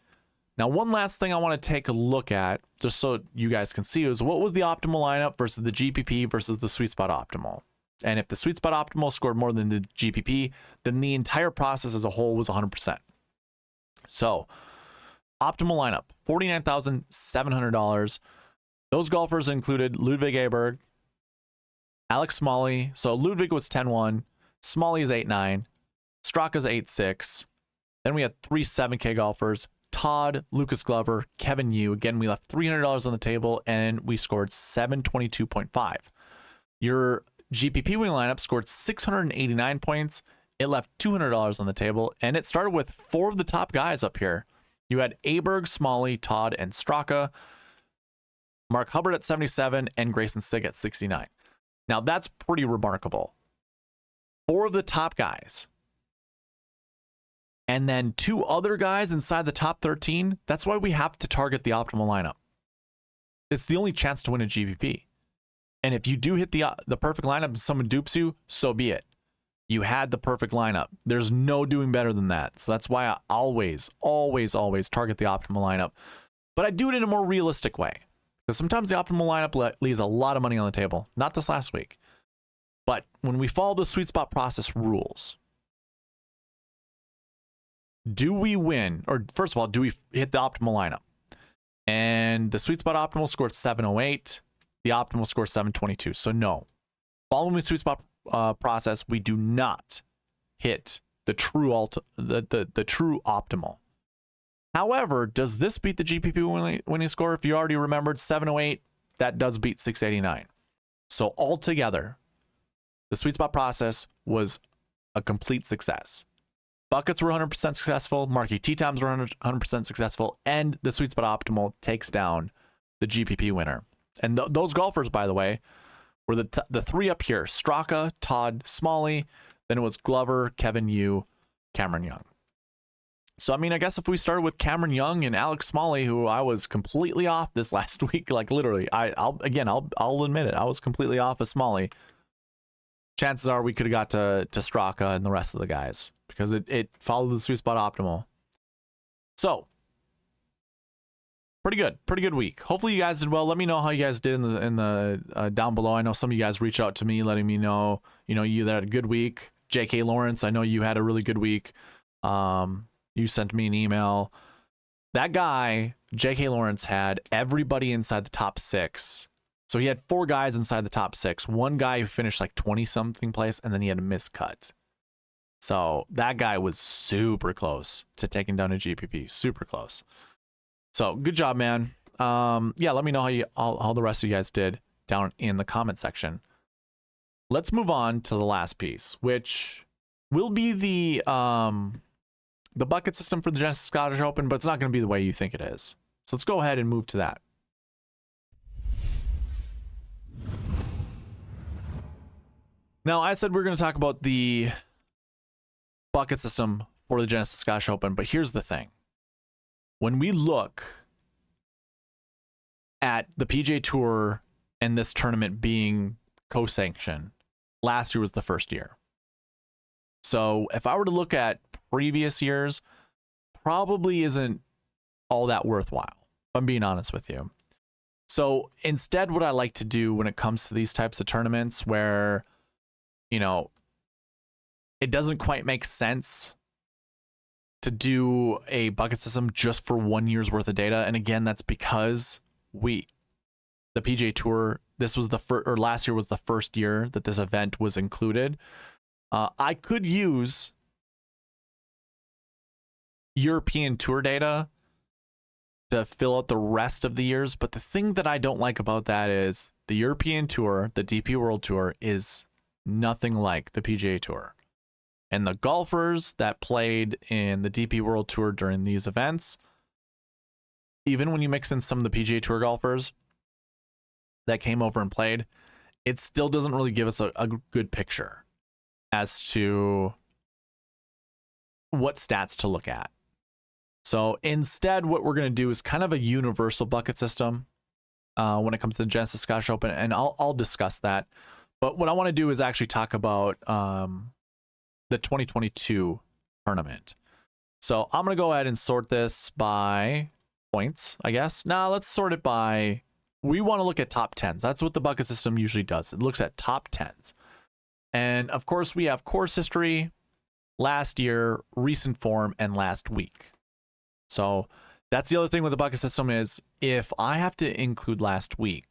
S1: Now, one last thing I want to take a look at, just so you guys can see, is what was the optimal lineup versus the GPP versus the sweet spot optimal. And if the sweet spot optimal scored more than the GPP, then the entire process as a whole was 100%. So, optimal lineup, $49,700. Those golfers included Ludwig Aberg, Alex Smalley. So Ludwig was 10-1, Smalley is 8-9, Straka's 8-6. Then we had 3 7K golfers, Todd, Lucas Glover, Kevin Yu. Again, we left $300 on the table and we scored 722.5. Your GPP winning lineup scored 689 points. It left $200 on the table, and it started with 4 of the top guys up here. You had Aberg, Smalley, Todd, and Straka, Mark Hubbard at 77, and Grayson Sigg at 69. Now, that's pretty remarkable. 4 of the top guys. And then 2 other guys inside the top 13. That's why we have to target the optimal lineup. It's the only chance to win a GPP. And if you do hit the perfect lineup and someone dupes you, so be it. You had the perfect lineup. There's no doing better than that. So that's why I always target the optimal lineup. But I do it in a more realistic way. Because sometimes the optimal lineup leaves a lot of money on the table. Not this last week. But when we follow the sweet spot process rules, do we win? Or first of all, do we hit the optimal lineup? And the sweet spot optimal scored 708. The optimal score 722. So no. Following the sweet spot process, we do not hit the true the true optimal. However, does this beat the GPP winning score? If you already remembered 708, that does beat 689. So altogether, the sweet spot process was a complete success. Buckets were 100% successful, marquee tee times were 100% successful, and the sweet spot optimal takes down the GPP winner. And those golfers, by the way, were the 3 up here: Straka, Todd, Smalley. Then it was Glover, Kevin Yu, Cameron Young. So, I mean, I guess if we started with Cameron Young and Alex Smalley, who I was completely off this last week, like literally, I'll admit it, I was completely off of Smalley. Chances are we could have got to Straka and the rest of the guys because it followed the sweet spot optimal. So, pretty good week. Hopefully you guys did well. Let me know how you guys did in the down below. I know some of you guys reached out to me letting me know, you had a good week. J.K. Lawrence, I know you had a really good week. You sent me an email. That guy, J.K. Lawrence, had everybody inside the top 6. So he had 4 guys inside the top 6. One guy who finished like 20-something place, and then he had a miscut. So that guy was super close to taking down a GPP. Super close. So good job, man. Yeah, let me know how the rest of you guys did down in the comment section. Let's move on to the last piece, which will be the bucket system for the Genesis Scottish Open, but it's not going to be the way you think it is. So let's go ahead and move to that. Now, I said we're going to talk about the bucket system for the Genesis Scottish Open, but here's the thing. When we look at the PGA Tour and this tournament being co-sanctioned, last year was the first year. So if I were to look at previous years, probably isn't all that worthwhile, if I'm being honest with you. So instead, what I like to do when it comes to these types of tournaments where, you know, it doesn't quite make sense to do a bucket system just for 1 year's worth of data. And again, that's because the PGA Tour, this was last year was the first year that this event was included. I could use European Tour data to fill out the rest of the years, but the thing that I don't like about that is the European Tour, the DP World Tour, is nothing like the PGA Tour. And the golfers that played in the DP World Tour during these events, even when you mix in some of the PGA Tour golfers that came over and played, it still doesn't really give us a good picture as to what stats to look at. So instead, what we're going to do is kind of a universal bucket system when it comes to the Genesis Scottish Open, and I'll discuss that. But what I want to do is actually talk about the 2022 tournament. So I'm going to go ahead and sort this by points, I guess. Now let's sort it by, we want to look at top 10s. That's what the bucket system usually does. It looks at top 10s. And of course, we have course history, last year, recent form, and last week. So that's the other thing with the bucket system is if I have to include last week,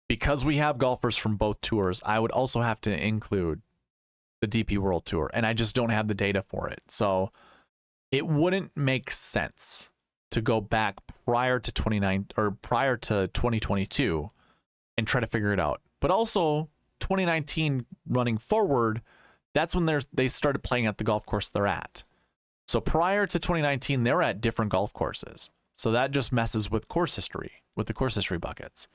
S1: because we have golfers from both tours, I would also have to include the DP World Tour, and I just don't have the data for it. So it wouldn't make sense to go back prior to 2022 and try to figure it out. But also 2019 running forward, that's when they started playing at the golf course they're at. So prior to 2019, they're at different golf courses. So that just messes with course history, with the course history buckets.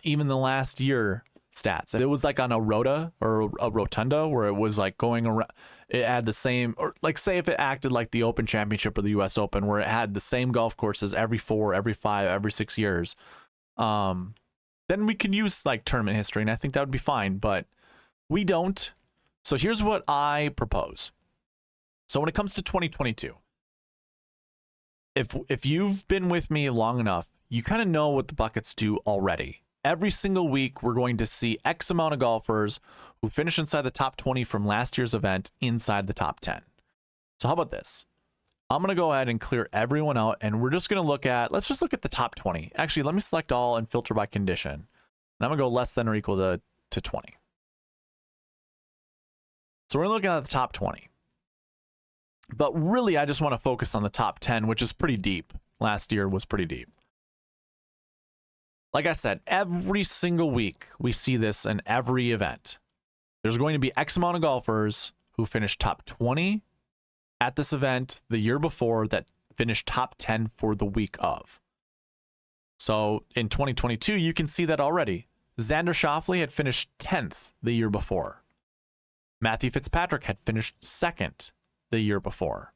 S1: Even the last year stats, it was like on a rota or a rotunda where it was like going around, it had the same, or like say if it acted like the Open Championship or the US Open where it had the same golf courses every 4, every 5, every 6 years, then we could use like tournament history and I think that would be fine, but we don't. So here's what I propose. So when it comes to 2022, if you've been with me long enough, you kind of know what the buckets do already. Every single week, we're going to see X amount of golfers who finish inside the top 20 from last year's event inside the top 10. So how about this? I'm going to go ahead and clear everyone out, and we're just going to let's just look at the top 20. Actually, let me select all and filter by condition. And I'm going to go less than or equal to 20. So we're looking at the top 20. But really, I just want to focus on the top 10, which is pretty deep. Last year was pretty deep. Like I said, every single week we see this in every event. There's going to be X amount of golfers who finished top 20 at this event the year before that finished top 10 for the week of. So in 2022, you can see that already. Xander Schauffele had finished 10th the year before. Matthew Fitzpatrick had finished 2nd the year before.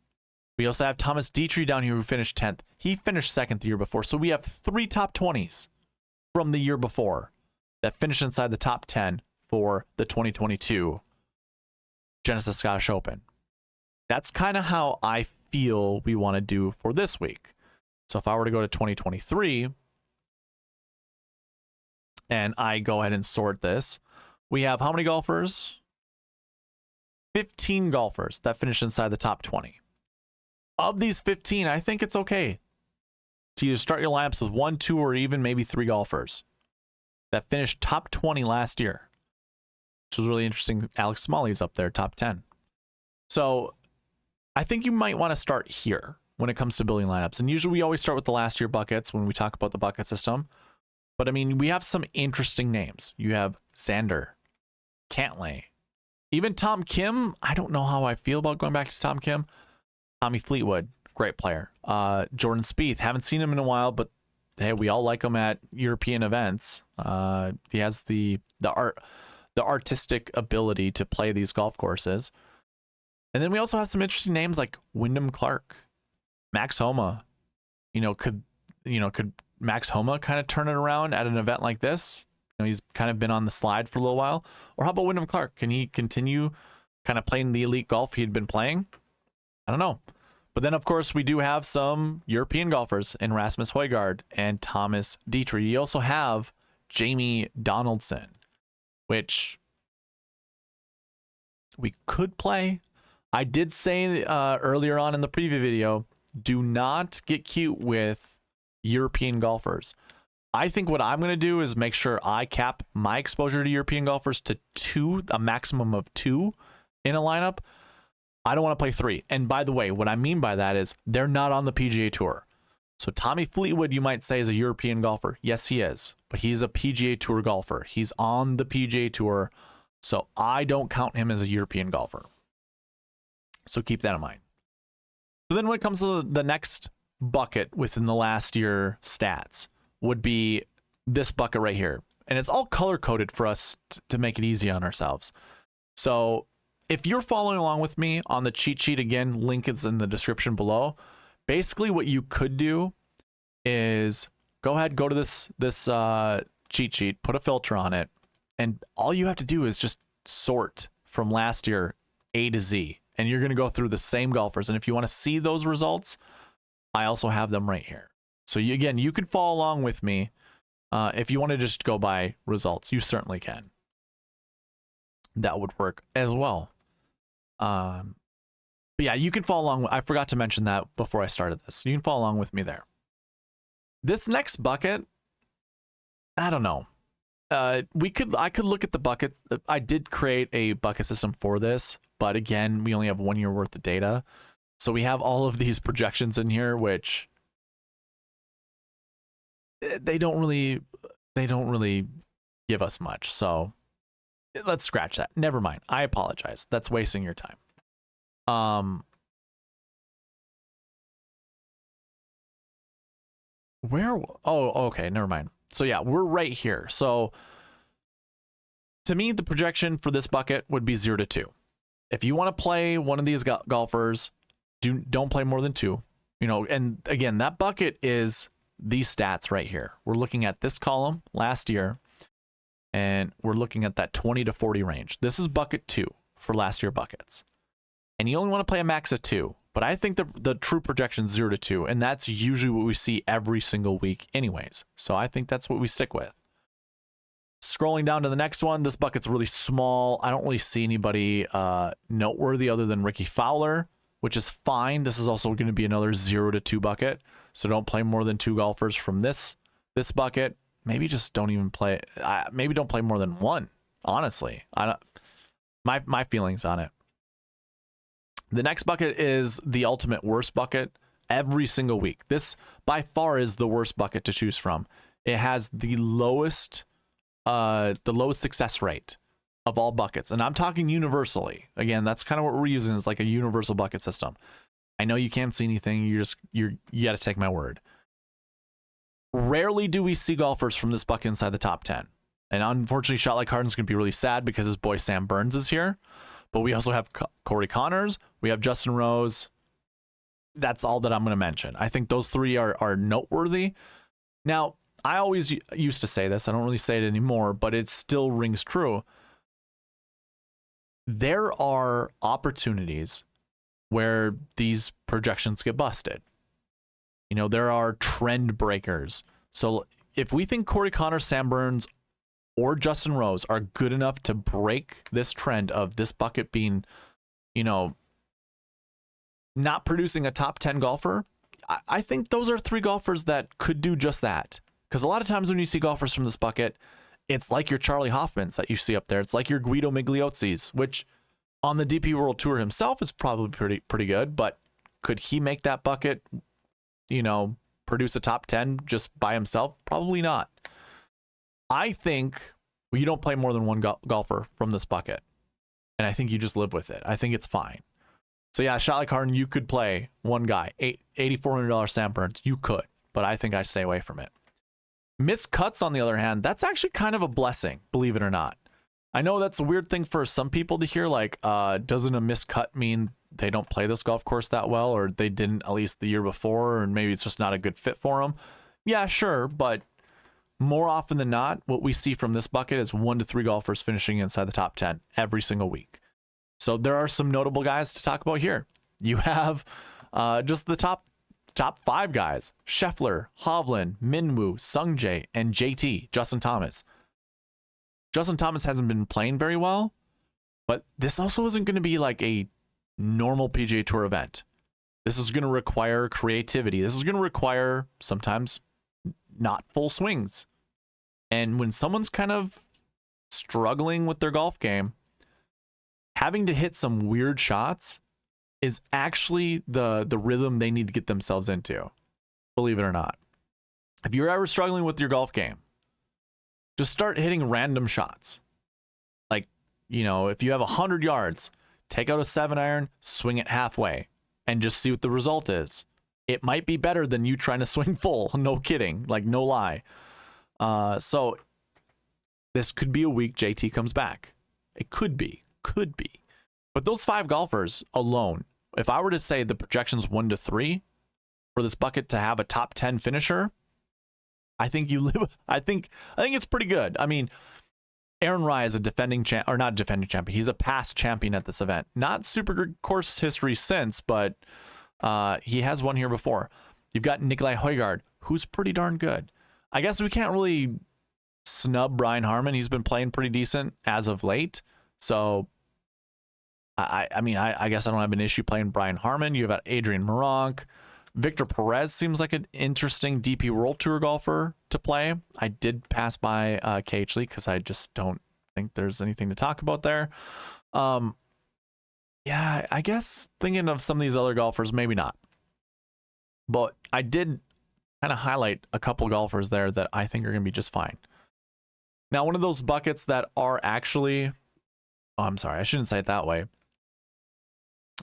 S1: We also have Thomas Dietrich down here who finished 10th. He finished 2nd the year before. So we have 3 top 20s from the year before that finished inside the top 10 for the 2022 Genesis Scottish Open. That's kind of how I feel we want to do for this week. So if I were to go to 2023 and I go ahead and sort this, we have how many golfers? 15 golfers that finished inside the top 20. Of these 15, I think it's okay to either start your lineups with 1, 2, or even maybe 3 golfers that finished top 20 last year, which was really interesting. Alex Smalley's up there, top 10. So I think you might want to start here. when it comes to building lineups. And usually we always start with the last year buckets when we talk about the bucket system. But I mean, we have some interesting names. You have Xander, Cantlay, even Tom Kim. I don't know how I feel about going back to Tom Kim. Tommy Fleetwood, great player. Jordan Spieth, haven't seen him in a while, but hey, we all like him at European events. He has the artistic ability to play these golf courses. And then we also have some interesting names like Wyndham Clark, Max Homa. Could Max Homa kind of turn it around at an event like this? He's kind of been on the slide for a little while. Or how about Wyndham Clark? Can he continue kind of playing the elite golf he'd been playing? I don't know. But then, of course, we do have some European golfers in Rasmus Højgaard and Thomas Dietrich. You also have Jamie Donaldson, which we could play. I did say earlier on in the preview video, do not get cute with European golfers. I think what I'm going to do is make sure I cap my exposure to European golfers to 2, a maximum of 2 in a lineup. I don't want to play 3. And by the way, what I mean by that is they're not on the PGA Tour. So Tommy Fleetwood, you might say, is a European golfer. Yes, he is. But he's a PGA Tour golfer. He's on the PGA Tour. So I don't count him as a European golfer. So keep that in mind. So then when it comes to the next bucket within the last year stats would be this bucket right here. And it's all color coded for us to make it easy on ourselves. So if you're following along with me on the cheat sheet, again, link is in the description below. Basically what you could do is go ahead, go to this cheat sheet, put a filter on it, and all you have to do is just sort from last year A to Z. And you're going to go through the same golfers. And if you want to see those results, I also have them right here. So you can follow along with me. If you want to just go by results, you certainly can. That would work as well. But yeah, you can follow along. I forgot to mention that before I started this. You can follow along with me there. This next bucket, I don't know. I could look at the buckets. I did create a bucket system for this, but again, we only have 1 year worth of data. So we have all of these projections in here, which they don't really give us much. So let's scratch that. Never mind. I apologize. That's wasting your time. Okay, never mind. So yeah, we're right here. So to me, the projection for this bucket would be 0 to 2. If you want to play one of these golfers, don't play more than 2. And again, that bucket is these stats right here. We're looking at this column last year, and we're looking at that 20 to 40 range. This is bucket 2 for last year buckets. And you only want to play a max of 2. But I think the true projection is 0 to 2, and that's usually what we see every single week anyways. So I think that's what we stick with. Scrolling down to the next one, this bucket's really small. I don't really see anybody noteworthy other than Ricky Fowler, which is fine. This is also going to be another 0 to 2 bucket. So don't play more than 2 golfers from this bucket. Maybe just don't even play. Maybe don't play more than 1. Honestly, my feelings on it. The next bucket is the ultimate worst bucket every single week. This by far is the worst bucket to choose from. It has the lowest success rate of all buckets. And I'm talking universally. Again, that's kind of what we're using is like a universal bucket system. I know you can't see anything. You got to take my word. Rarely do we see golfers from this bucket inside the top 10. And unfortunately, Shot Like Harden's going to be really sad because his boy Sam Burns is here. But we also have Corey Connors. We have Justin Rose. That's all that I'm going to mention. I think those 3 are noteworthy. Now, I always used to say this. I don't really say it anymore, but it still rings true. There are opportunities where these projections get busted. There are trend breakers. So if we think Corey Connors, Sam Burns, or Justin Rose are good enough to break this trend of this bucket being, not producing a top 10 golfer, I think those are 3 golfers that could do just that. Because a lot of times when you see golfers from this bucket, it's like your Charlie Hoffmans that you see up there. It's like your Guido Migliozzis, which on the DP World Tour himself is probably pretty good, but Could he make that bucket, produce a top 10 just by himself? Probably not. I think you don't play more than one golfer from this bucket. And I think you just live with it. I think it's fine. So yeah, a shot like Harden, you could play one guy, $8,400 Sam Burns. You could, but I think I stay away from it. Missed cuts, on the other hand, that's actually kind of a blessing, believe it or not. I know that's a weird thing for some people to hear, like, doesn't a missed cut mean they don't play this golf course that well, or they didn't at least the year before, and maybe it's just not a good fit for them? Yeah, sure, but more often than not, what we see from this bucket is 1 to 3 golfers finishing inside the top 10 every single week. So there are some notable guys to talk about here. You have just the top 5 guys: Scheffler, Hovland, Minwoo, Sungjae, and JT, Justin Thomas. Justin Thomas hasn't been playing very well, but this also isn't going to be like a normal PGA Tour event. This is going to require creativity. This is going to require sometimes not full swings. And when someone's kind of struggling with their golf game, having to hit some weird shots is actually the rhythm they need to get themselves into, believe it or not. If you're ever struggling with your golf game, just start hitting random shots. Like, if you have 100 yards, take out a 7-iron, swing it halfway, and just see what the result is. It might be better than you trying to swing full. No kidding. Like, no lie. So this could be a week JT comes back. It could be. But those 5 golfers alone, if I were to say the projection's 1 to 3 for this bucket to have a top 10 finisher, I think I think it's pretty good. I mean, Aaron Rai is a not defending champion. He's a past champion at this event. Not super good course history since, but he has won here before. You've got Nikolai Højgaard, who's pretty darn good. I guess we can't really snub Brian Harman. He's been playing pretty decent as of late. So, I guess I don't have an issue playing Brian Harman. You've got Adrian Meronk. Victor Perez seems like an interesting DP World Tour golfer to play. I did pass by KH Lee because I just don't think there's anything to talk about there. Yeah, I guess thinking of some of these other golfers, maybe not. But I did kind of highlight a couple golfers there that I think are going to be just fine. Now, one of those buckets that are actually... Oh, I'm sorry, I shouldn't say it that way.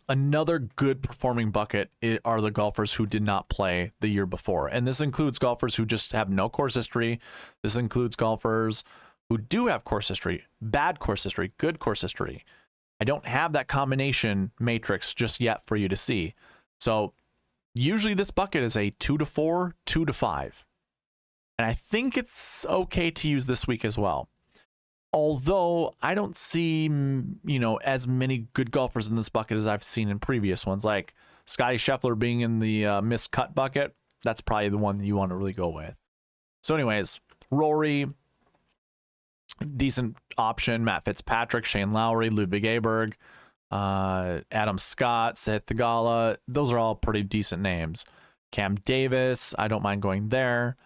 S1: Another good performing bucket are the golfers who did not play the year before. And this includes golfers who just have no course history. This includes golfers who do have course history, bad course history, good course history. I don't have that combination matrix just yet for you to see. So usually this bucket is a 2 to 4, 2 to 5. And I think it's okay to use this week as well. Although I don't see, as many good golfers in this bucket as I've seen in previous ones, like Scottie Scheffler being in the missed cut bucket. That's probably the one that you want to really go with. So anyways, Rory, decent option. Matt Fitzpatrick, Shane Lowry, Ludwig Aberg, Adam Scott, Seth Theegala. Those are all pretty decent names. Cam Davis, I don't mind going there.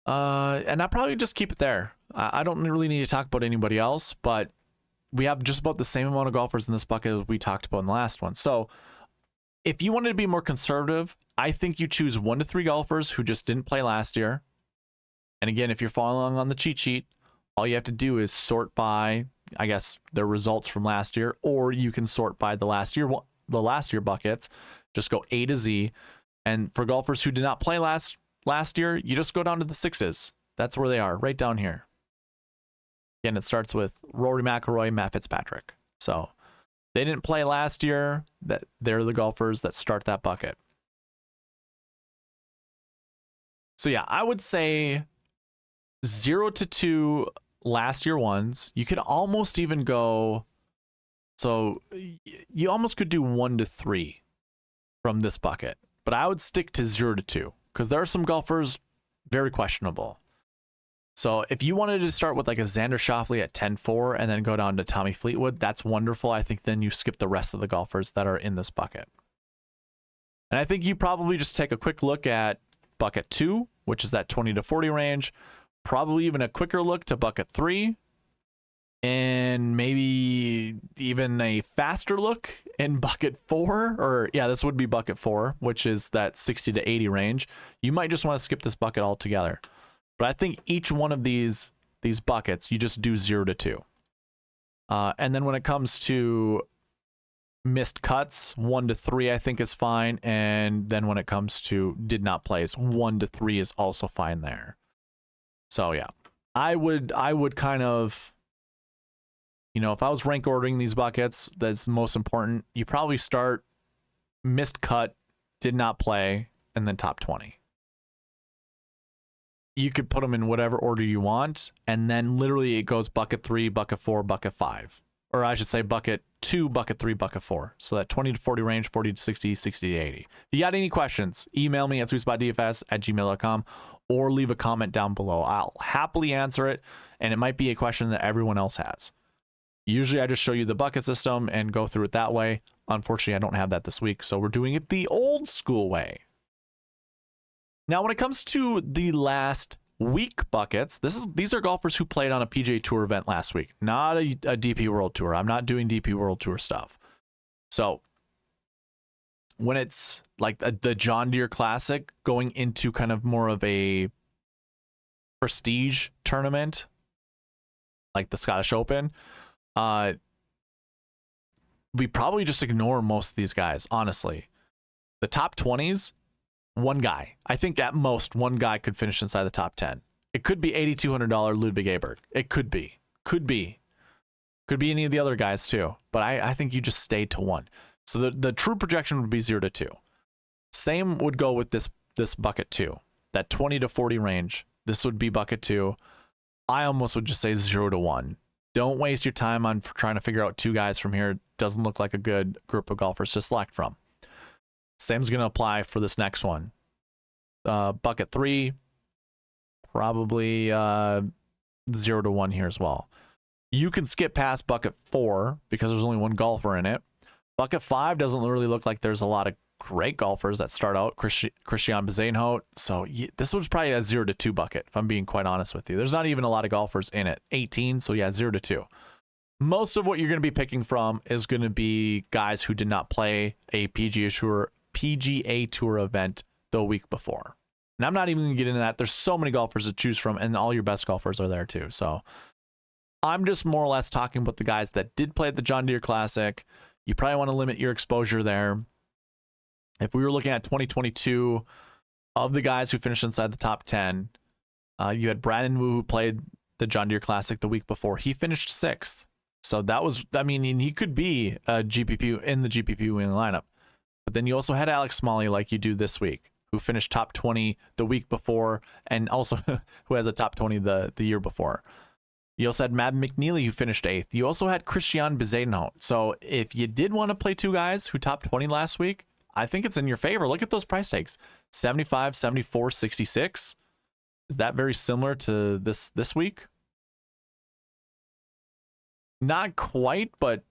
S1: And I'll probably just keep it there. I don't really need to talk about anybody else, but we have just about the same amount of golfers in this bucket as we talked about in the last one. So if you wanted to be more conservative, I think you choose 1 to 3 golfers who just didn't play last year. And again, if you're following on the cheat sheet, all you have to do is sort by, I guess, their results from last year, or you can sort by the last year buckets. Just go A to Z. And for golfers who did not play last year, you just go down to the 6s. That's where they are, right down here. Again, it starts with Rory McIlroy, Matt Fitzpatrick. So they didn't play last year. They're the golfers that start that bucket. So yeah, I would say 0 to 2 last year ones. You could almost even go... So you almost could do 1 to 3 from this bucket. But I would stick to 0 to 2. Because there are some golfers very questionable. So if you wanted to start with like a Xander Schauffele at 10-4 and then go down to Tommy Fleetwood, that's wonderful. I think then you skip the rest of the golfers that are in this bucket. And I think you probably just take a quick look at bucket 2, which is that 20 to 40 range. Probably even a quicker look to bucket 3. and maybe even a faster look in bucket 4, or yeah, this would be bucket 4, which is that 60 to 80 range, you might just want to skip this bucket altogether. But I think each one of these buckets, you just do 0 to 2. And then when it comes to missed cuts, 1 to 3 I think is fine. And then when it comes to did not plays, 1 to 3 is also fine there. So yeah, I would kind of, you know, if I was rank ordering these buckets, that's most important. You probably start missed cut, did not play, and then top 20. You could put them in whatever order you want, and then literally it goes bucket 3, bucket 4, bucket 5. Or I should say bucket 2, bucket 3, bucket 4. So that 20 to 40 range, 40 to 60, 60 to 80. If you got any questions, email me at SweetSpotDFS@gmail.com or leave a comment down below. I'll happily answer it, and it might be a question that everyone else has. Usually I just show you the bucket system and go through it that way. Unfortunately, I don't have that this week, so we're doing it the old school way. Now, when it comes to the last week buckets, these are golfers who played on a PGA Tour event last week, not a DP World Tour. I'm not doing DP World Tour stuff. So when it's like the John Deere Classic going into kind of more of a prestige tournament, like the Scottish Open, we probably just ignore most of these guys, honestly. The top 20s, one guy. I think at most one guy could finish inside the top 10. It could be $8,200 Ludwig Aberg. It could be. Could be any of the other guys too. But I think you just stay to one. So the true projection would be 0 to 2. Same would go with this bucket 2. That 20 to 40 range. This would be bucket 2. I almost would just say 0 to 1. Don't waste your time on trying to figure out 2 guys from here. Doesn't look like a good group of golfers to select from. Same's going to apply for this next one. Bucket 3, probably 0 to 1 here as well. You can skip past bucket 4 because there's only one golfer in it. Bucket 5 doesn't really look like there's a lot of great golfers that start out. Christian Bezuidenhout. So this was probably a 0 to 2 bucket, if I'm being quite honest with you. There's not even a lot of golfers in it. 18, so yeah, 0 to 2. Most of what you're going to be picking from is going to be guys who did not play a PGA Tour event the week before. And I'm not even going to get into that. There's so many golfers to choose from, and all your best golfers are there too. So I'm just more or less talking about the guys that did play at the John Deere Classic. You probably want to limit your exposure there. If we were looking at 2022, of the guys who finished inside the top 10, you had Brandon Wu, who played the John Deere Classic the week before. He finished 6th. So that was, I mean, he could be a GPP in the GPP winning lineup. But then you also had Alex Smalley, like you do this week, who finished top 20 the week before, and also who has a top 20 the year before. You also had Matt McNeely, who finished 8th. You also had Christian Bezuidenhout. So if you did want to play 2 guys who topped 20 last week, I think it's in your favor. Look at those price tags. 75, 74, 66. Is that very similar to this week? Not quite, but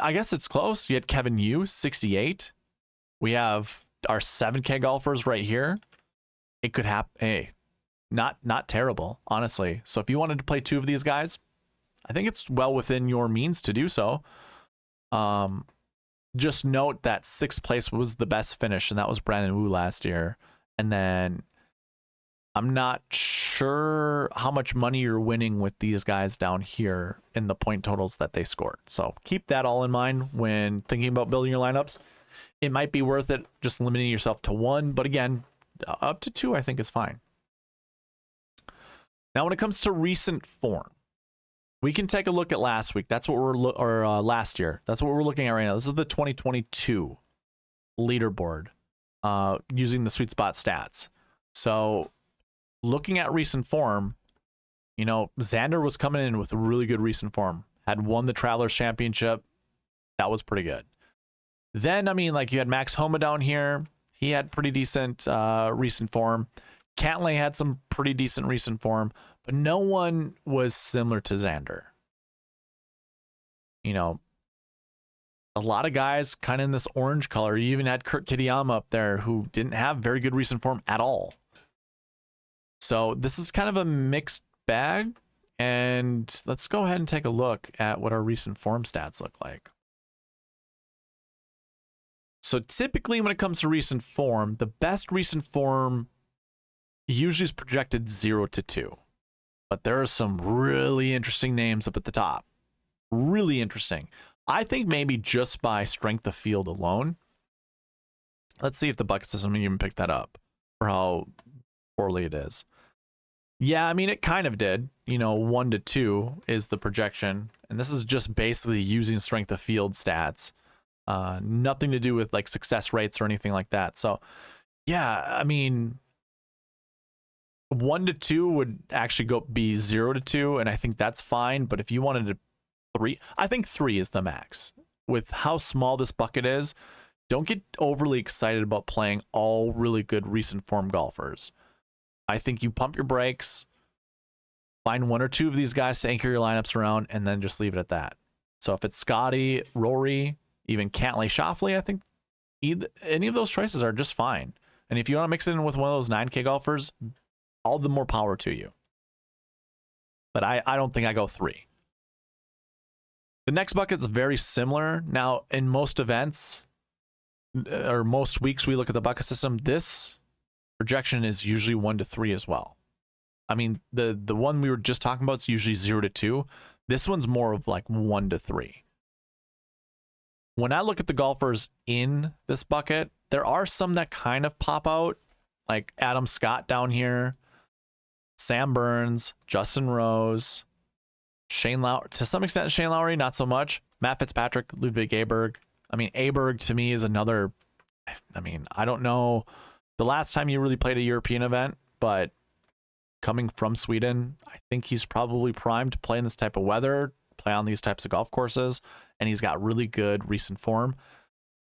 S1: I guess it's close. You had Kevin Yu, 68. We have our 7K golfers right here. It could happen. Hey, not terrible, honestly. So if you wanted to play 2 of these guys, I think it's well within your means to do so. Just note that 6th place was the best finish, and that was Brandon Wu last year. And then I'm not sure how much money you're winning with these guys down here in the point totals that they scored. So keep that all in mind when thinking about building your lineups. It might be worth it just limiting yourself to 1, but again, up to 2 I think is fine. Now when it comes to recent form, we can take a look at last week. That's what we're last year. That's what we're looking at right now. This is the 2022 leaderboard using the Sweet Spot stats. So looking at recent form, you know, Xander was coming in with a really good recent form. Had won the Travelers Championship. That was pretty good. Then, I mean, like you had Max Homa down here. He had pretty decent recent form. Cantlay had some pretty decent recent form, but no one was similar to Xander. You know, a lot of guys kind of in this orange color. You even had Kurt Kitayama up there who didn't have very good recent form at all. So this is kind of a mixed bag. You know, a lot of guys And let's go ahead and take a look at what our recent form stats look like. So typically when it comes to recent form, the best recent form usually is projected 0 to 2. But there are some really interesting names up at the top. Really interesting. I think maybe just by strength of field alone. Let's see if the bucket system even picked that up or how poorly it is. Yeah, I mean, it kind of did. You know, 1 to 2 is the projection. And this is just basically using strength of field stats. Nothing to do with like success rates or anything like that. So, yeah, I mean, 1 to 2 would actually be 0 to 2, and I think that's fine. But if you wanted to 3, I think 3 is the max. With how small this bucket is, don't get overly excited about playing all really good recent form golfers. I think you pump your brakes, find 1 or 2 of these guys to anchor your lineups around, and then just leave it at that. So if it's Scotty, Rory, even Cantlay, Schauffele, I think any of those choices are just fine. And if you want to mix it in with one of those 9K golfers, all the more power to you. But I don't think I go 3. The next bucket's very similar. Now, in most events, or most weeks we look at the bucket system, this projection is usually 1 to 3 as well. I mean, the one we were just talking about is usually 0 to 2. This one's more of like 1 to 3. When I look at the golfers in this bucket, there are some that kind of pop out, like Adam Scott down here, Sam Burns, Justin Rose, Shane Lowry, to some extent Shane Lowry, not so much. Matt Fitzpatrick, Ludwig Aberg. I mean, Aberg to me is another, I mean, I don't know the last time you really played a European event, but coming from Sweden, I think he's probably primed to play in this type of weather, play on these types of golf courses, and he's got really good recent form.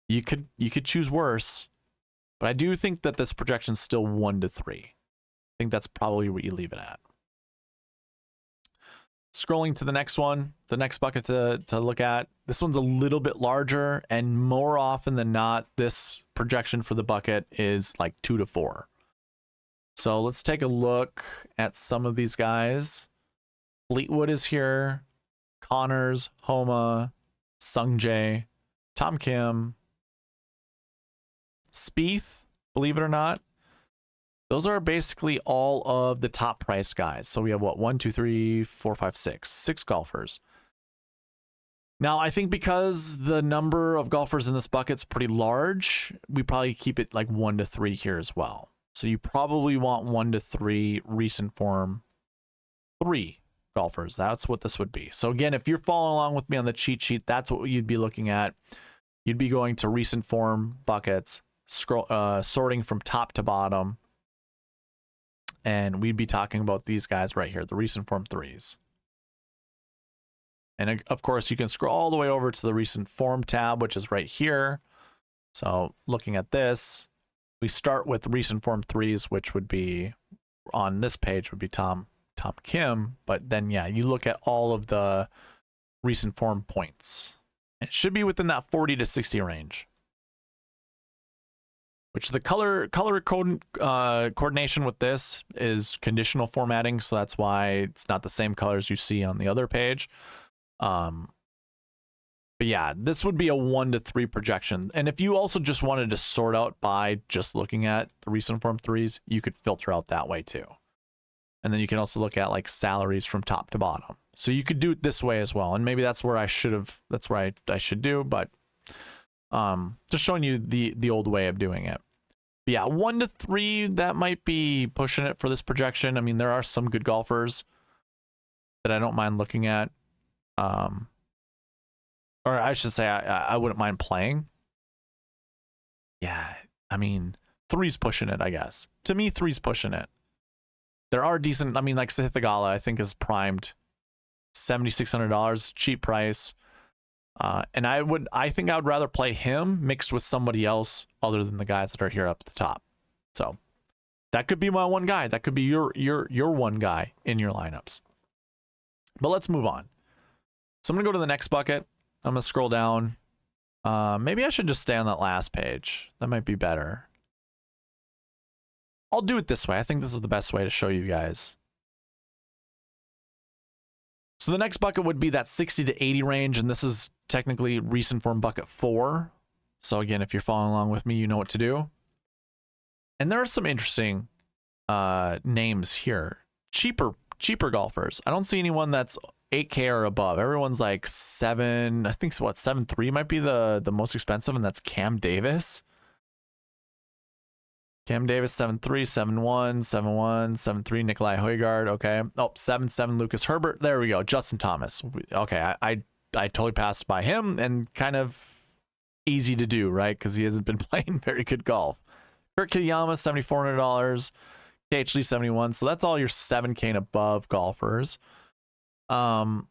S1: You could choose worse, but I do think that this projection is still 1 to 3. I think that's probably where you leave it at. Scrolling to the next one, the next bucket to look at. This one's a little bit larger, and more often than not, this projection for the bucket is like 2 to 4. So let's take a look at some of these guys. Fleetwood is here. Connors, Homa, Sungjae, Tom Kim, Spieth, believe it or not. Those are basically all of the top price guys. So we have what, 1, 2, 3, 4, 5, 6. 6 golfers. Now, I think because the number of golfers in this bucket is pretty large, we probably keep it like 1 to 3 here as well. So you probably want 1 to 3 recent form 3 golfers. That's what this would be. So again, if you're following along with me on the cheat sheet, that's what you'd be looking at. You'd be going to recent form buckets, sorting from top to bottom. And we'd be talking about these guys right here, the recent form 3s. And of course, you can scroll all the way over to the recent form tab, which is right here. So looking at this, we start with recent form 3s, which would be on this page would be Tom Kim. But then, yeah, you look at all of the recent form points. It should be within that 40 to 60 range. Which the color coordination with this is conditional formatting, so that's why it's not the same colors you see on the other page. But yeah, this would be a 1 to 3 projection. And if you also just wanted to sort out by just looking at the recent form 3s, you could filter out that way too. And then you can also look at like salaries from top to bottom. So you could do it this way as well. And maybe that's where I should do, but just showing you the old way of doing it. But yeah, 1 to 3, that might be pushing it for this projection. I mean, there are some good golfers that I don't mind looking at. Or I should say I wouldn't mind playing. Yeah, I mean, 3's pushing it, I guess. To me, 3's pushing it. There are decent, I mean, like Sahith Theegala, I think is primed $7,600, cheap price. And I think I would rather play him mixed with somebody else other than the guys that are here up at the top. So that could be my one guy. That could be your one guy in your lineups. But let's move on. So I'm gonna go to the next bucket. I'm gonna scroll down. Maybe I should just stay on that last page. That might be better. I'll do it this way. I think this is the best way to show you guys. So the next bucket would be that 60 to 80 range, and this is technically recent form bucket 4. So again, if you're following along with me, you know what to do. And there are some interesting names here. Cheaper golfers. I don't see anyone that's 8K or above. Everyone's like 7, I think what, 7.3 might be the most expensive, and that's Cam Davis. Cam Davis, 7.3, 7.1, 7.1, 7.3, Nikolai Højgaard, okay. Oh, 7.7, Lucas Herbert. There we go. Justin Thomas. Okay, I totally passed by him, and kind of easy to do, right? Because he hasn't been playing very good golf. Kurt Kitayama, $7,400. KHD 71. So that's all your 7K and above golfers. I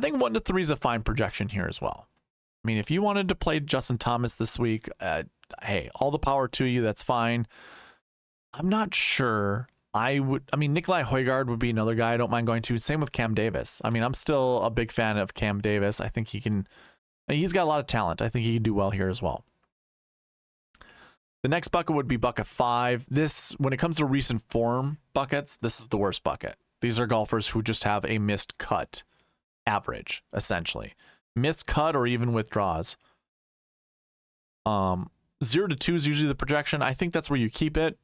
S1: think 1 to 3 is a fine projection here as well. I mean, if you wanted to play Justin Thomas this week, hey, all the power to you. That's fine. I'm not sure. I mean, Nikolai Højgaard would be another guy I don't mind going to. Same with Cam Davis. I mean, I'm still a big fan of Cam Davis. I think he's got a lot of talent. I think he can do well here as well. The next bucket would be bucket 5. This, when it comes to recent form buckets, this is the worst bucket. These are golfers who just have a missed cut average, essentially. Missed cut or even withdraws. 0 to 2 is usually the projection. I think that's where you keep it.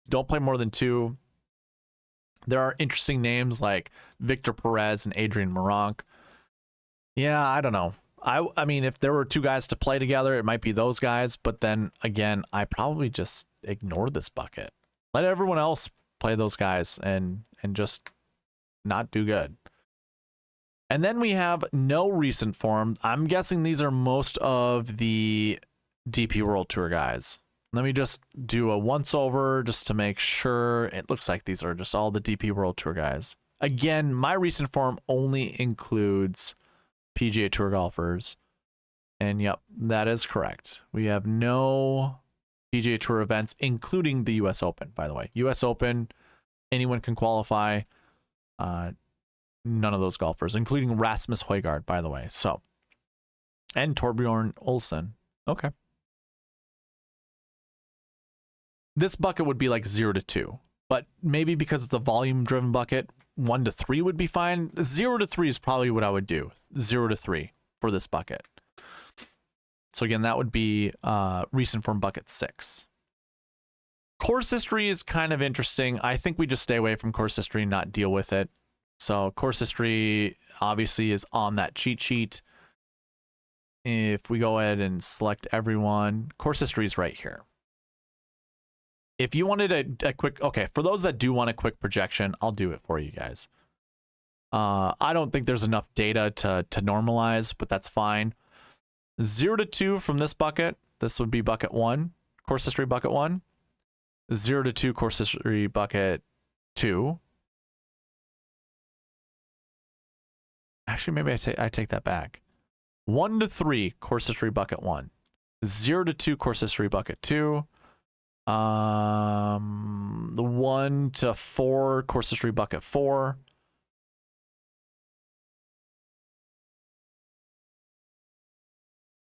S1: Don't play more than 2. There are interesting names like Victor Perez and Adrian Meronk. Yeah, I don't know. I mean, if there were 2 guys to play together, it might be those guys. But then again, I probably just ignore this bucket. Let everyone else play those guys and just not do good. And then we have no recent form. I'm guessing these are most of the DP World Tour guys. Let me just do a once over just to make sure. It looks like these are just all the DP World Tour guys. Again, my recent form only includes PGA Tour golfers. And yep, that is correct. We have no PGA Tour events, including the US Open, by the way. US Open, anyone can qualify. None of those golfers, including Rasmus Højgaard, by the way. So, and Torbjorn Olsen. Okay. This bucket would be like 0 to 2, but maybe because it's a volume-driven bucket, 1 to 3 would be fine. 0 to 3 is probably what I would do. 0 to 3 for this bucket. So again, that would be recent form bucket 6. Course history is kind of interesting. I think we just stay away from course history and not deal with it. So course history obviously is on that cheat sheet. If we go ahead and select everyone, course history is right here. If you wanted a quick, okay, for those that do want a quick projection, I'll do it for you guys. I don't think there's enough data to normalize, but that's fine. 0 to 2 from this bucket. This would be bucket 1, course history bucket 1. 0 to 2 course history bucket 2. Actually, maybe I take that back. 1 to 3 course history bucket 1. 0 to 2 course history bucket 2. The 1 to 4 course history bucket 4.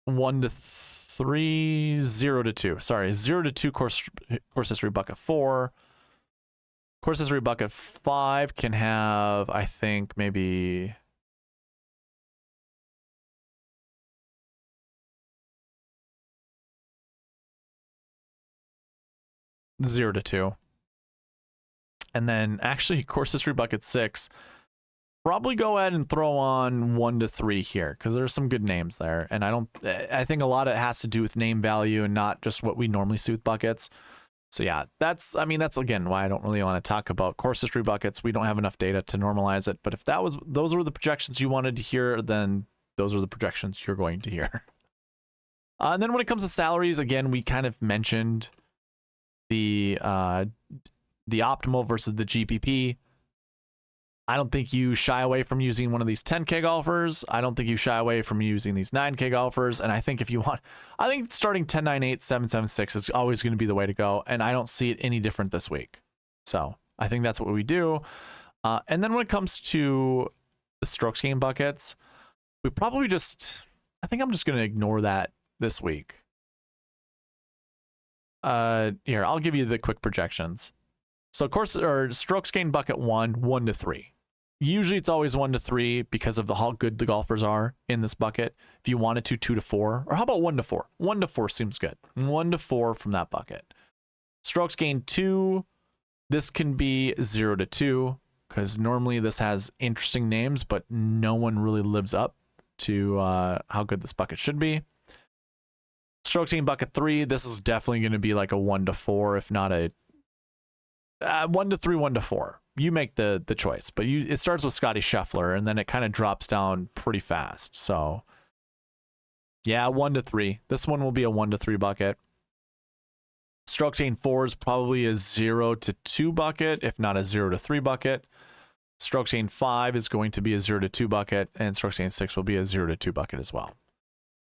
S1: One to 3, 0 to 2. Sorry, 0 to 2 course history bucket 4. Course history bucket 5 can have, I think, maybe 0 to 2. And then actually course history bucket 6, probably go ahead and throw on 1 to 3 here because there's some good names there. And I think a lot of it has to do with name value and not just what we normally see with buckets. So yeah, that's again why I don't really want to talk about course history buckets. We don't have enough data to normalize it. But if those were the projections you wanted to hear, then those are the projections you're going to hear. And then when it comes to salaries, again, we kind of mentioned the optimal versus the GPP. I don't think you shy away from using one of these 10K golfers. I don't think you shy away from using these 9K golfers. And I think if you want, I think starting 10.98, 7.76 is always going to be the way to go. And I don't see it any different this week. So I think that's what we do. And then when it comes to the strokes gain buckets, we probably I think I'm just going to ignore that this week. Here, I'll give you the quick projections. So strokes gain bucket 1, 1 to 3. Usually it's always 1 to 3 because of how good the golfers are in this bucket. If you wanted to, 2 to 4, or how about 1 to 4? 1 to 4 seems good. 1 to 4 from that bucket. Strokes gained 2. This can be 0 to 2 because normally this has interesting names, but no one really lives up to how good this bucket should be. Strokes gained bucket 3. This is definitely going to be like a 1 to 4, if not a 1 to 3, 1 to 4. You make the choice, but it starts with Scotty Scheffler and then it kind of drops down pretty fast. So yeah, 1 to 3. This one will be a 1 to 3 bucket. Strokes gained 4 is probably a 0 to 2 bucket, if not a 0 to 3 bucket. Strokes gained 5 is going to be a 0 to 2 bucket, and strokes gained 6 will be a 0 to 2 bucket as well.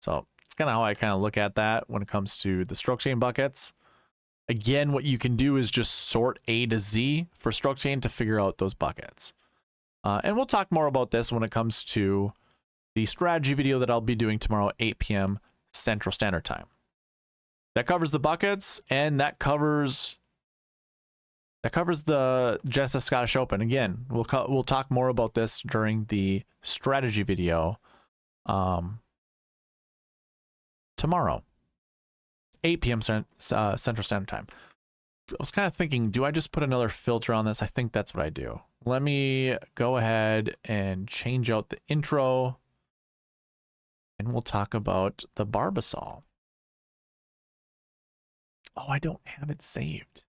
S1: So it's kind of how I kind of look at that when it comes to the strokes gained buckets. Again, what you can do is just sort A to Z for strokes gained to figure out those buckets. And we'll talk more about this when it comes to the strategy video that I'll be doing tomorrow at 8 p.m. Central Standard Time. That covers the buckets, and that covers the Genesis Scottish Open. Again, we'll talk more about this during the strategy video tomorrow, 8 p.m. Central Standard Time. I was kind of thinking, do I just put another filter on this? I think that's what I do. Let me go ahead and change out the intro, and we'll talk about the Barbasol. Oh, I don't have it saved.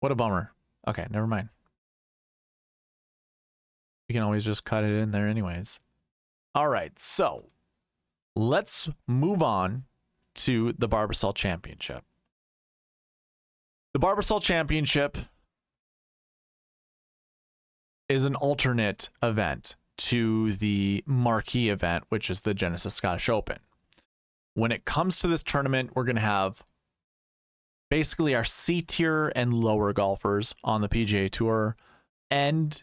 S1: What a bummer. Okay, never mind. We can always just cut it in there anyways. All right, so let's move on to the Barbasol Championship. The Barbasol Championship is an alternate event to the marquee event, which is the Genesis Scottish Open. When it comes to this tournament, we're going to have basically our C tier and lower golfers on the PGA Tour. And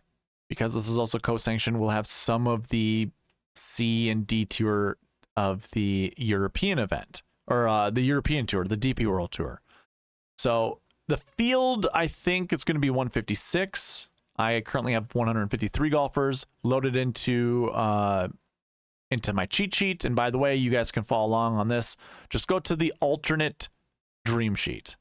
S1: because this is also co-sanctioned, we'll have some of the C and D tier of the European event, or the European Tour, the DP World Tour. So the field, I think it's going to be 156. I currently have 153 golfers loaded into my cheat sheet. And by the way, you guys can follow along on this. Just go to the alternate dream sheet.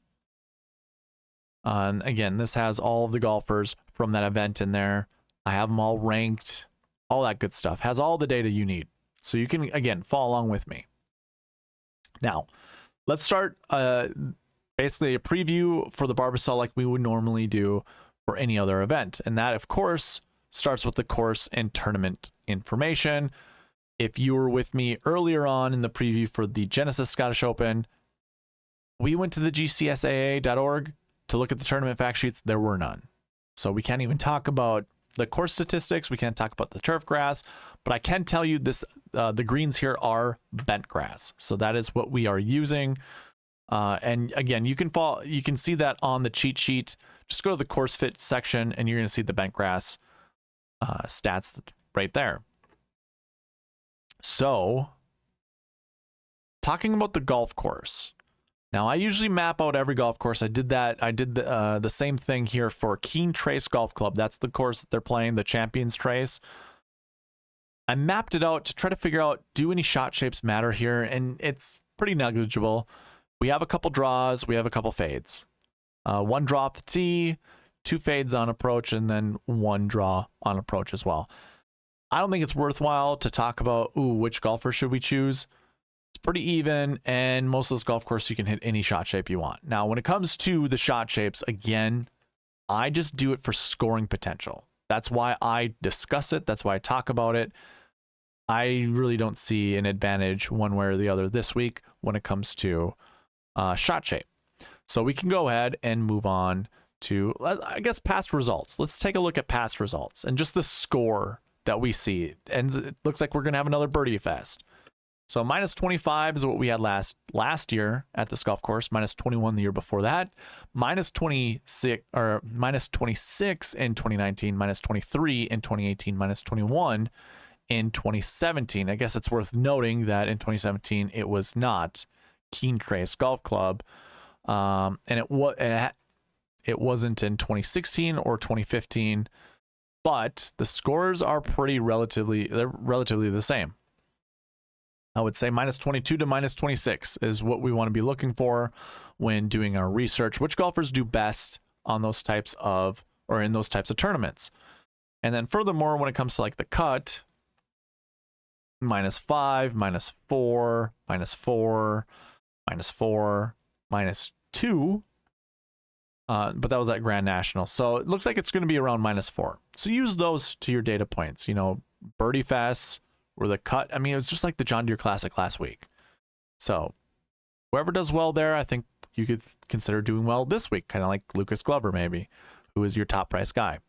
S1: And again, this has all of the golfers from that event in there. I have them all ranked, all that good stuff. Has all the data you need. So you can, again, follow along with me. Now, let's start basically a preview for the Barbasol like we would normally do for any other event. And that, of course, starts with the course and tournament information. If you were with me earlier on in the preview for the Genesis Scottish Open, we went to the gcsaa.org to look at the tournament fact sheets. There were none. So we can't even talk about the course statistics. We can't talk about the turf grass, but I can tell you this, the greens here are bent grass. So that is what we are using. And again, you can see that on the cheat sheet. Just go to the course fit section and you're going to see the bent grass stats right there. So talking about the golf course. Now, I usually map out every golf course. I did that. I did the same thing here for Keene Trace Golf Club. That's the course that they're playing, the Champions Trace. I mapped it out to try to figure out, do any shot shapes matter here? And it's pretty negligible. We have a couple draws. We have a couple fades. One draw off the tee, 2 fades on approach, and then 1 draw on approach as well. I don't think it's worthwhile to talk about, which golfer should we choose? It's pretty even, and most of this golf course, you can hit any shot shape you want. Now, when it comes to the shot shapes, again, I just do it for scoring potential. That's why I discuss it. That's why I talk about it. I really don't see an advantage one way or the other this week when it comes to shot shape. So we can go ahead and move on to, I guess, past results. Let's take a look at past results and just the score that we see. And it looks like we're going to have another birdie fest. So minus 25 is what we had last year at this golf course. Minus 21 the year before that. Minus 26 in 2019. Minus 23 in 2018. Minus 21 in 2017. I guess it's worth noting that in 2017 it was not Keene Trace Golf Club, and it wasn't in 2016 or 2015. but the scores are they're relatively the same. I would say -22 to -26 is what we want to be looking for when doing our research. Which golfers do best on those types of, or in those types of tournaments? And then furthermore, when it comes to like the cut, -5, -4, -4, -4, -2. But that was at Grand National. So it looks like it's going to be around -4. So use those to your data points. You know, Birdie Fest or the cut. I mean, it was just like the John Deere Classic last week. So whoever does well there, I think you could consider doing well this week, kind of like Lucas Glover, maybe, who is your top price guy.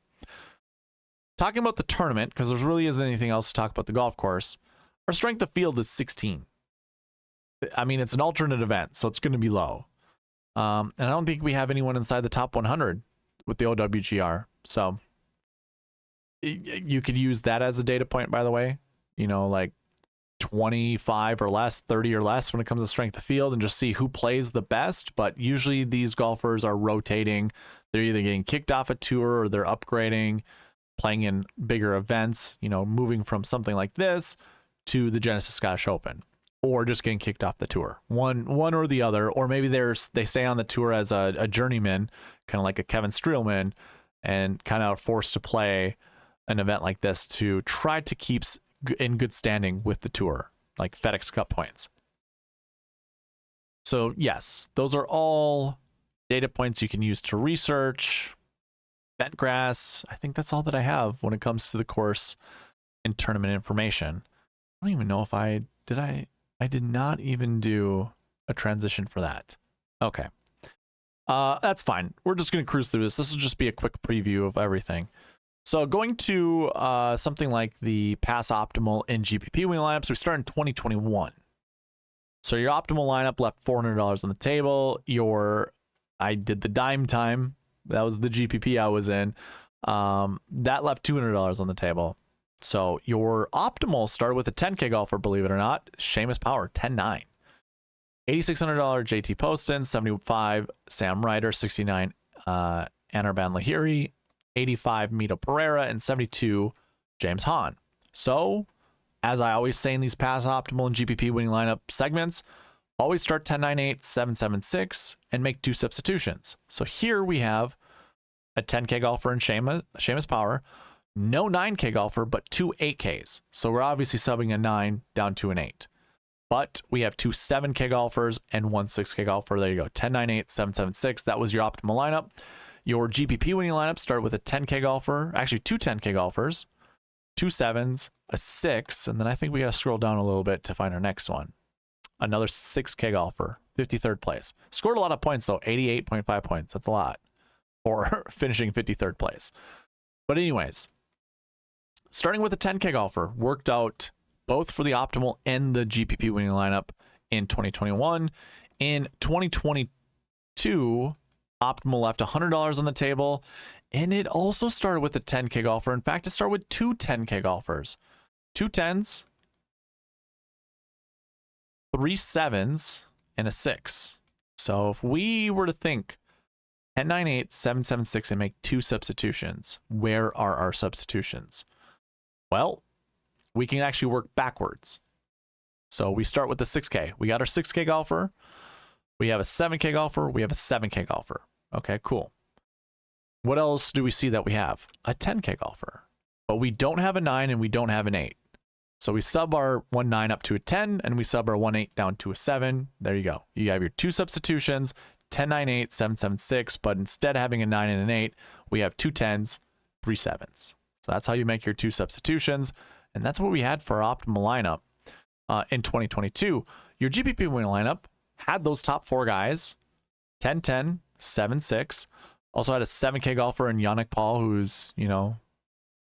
S1: Talking about the tournament, because there really isn't anything else to talk about the golf course, our strength of field is 16. I mean, it's an alternate event, so it's going to be low. And I don't think we have anyone inside the top 100 with the OWGR. So you could use that as a data point, by the way. You know, like 25 or less, 30 or less when it comes to strength of field, and just see who plays the best. But usually these golfers are rotating. They're either getting kicked off a tour or they're upgrading, playing in bigger events, you know, moving from something like this to the Genesis Scottish Open, or just getting kicked off the tour. One or the other, or maybe they stay on the tour as a journeyman, kind of like a Kevin Streelman, and kind of forced to play an event like this to try to keep in good standing with the tour, like FedEx Cup points. So yes, those are all data points you can use to research. Bentgrass, I think that's all that I have when it comes to the course and tournament information. I don't even know if I did not even do a transition for that. Okay. That's fine. We're just going to cruise through this. This will just be a quick preview of everything. So going to something like the Pass Optimal in GPP winning lineups, we start in 2021. So your optimal lineup left $400 on the table. I did the dime time. That was the GPP I was in. That left $200 on the table. So your optimal started with a 10K golfer, believe it or not. Seamus Power, 10-9. $8,600 JT Poston, 75 Sam Ryder, 69 Anirban Lahiri, 85 Mito Pereira, and 72 James Hahn. So, as I always say in these Pass Optimal and GPP winning lineup segments, always start 10-9-8, 7-7-6, and make 2 substitutions. So here we have a 10K golfer in Seamus Power, no 9K golfer, but 2 8Ks. So we're obviously subbing a 9 down to an 8. But we have 2 7K golfers and 1 6K golfer. There you go. 10-9-8, 7-7-6. That was your optimal lineup. Your GPP winning lineup started with a 10K golfer, actually 2 10K golfers, 2 7s, a 6, and then I think we got to scroll down a little bit to find our next one. Another 6K golfer, 53rd place. Scored a lot of points though, 88.5 points. That's a lot for finishing 53rd place. But anyways, starting with a 10K golfer worked out both for the optimal and the GPP winning lineup in 2021. In 2022, optimal left $100 on the table, and it also started with a 10K golfer. In fact, it started with 2 10K golfers, 2 10s, 3 7s, and a 6. So if we were to think 10-9-8, 7-7-6 and make 2 substitutions, where are our substitutions? Well, we can actually work backwards. So we start with the 6K. We got our 6K golfer. We have a 7K golfer. We have a 7K golfer. Okay, cool. What else do we see that we have? A 10K golfer. But we don't have a 9 and we don't have an 8. So we sub our 1-9 up to a 10 and we sub our 1-8 down to a 7. There you go. You have your 2 substitutions, 10-9-8, 7-7-6, but instead of having a 9 and an 8, we have 2 10s, 3 7s. So that's how you make your 2 substitutions. And that's what we had for our optimal lineup in 2022. Your GPP winning lineup had those top 4 guys, 10-10, 7-6. Also had a 7K golfer in Yannick Paul, who's, you know,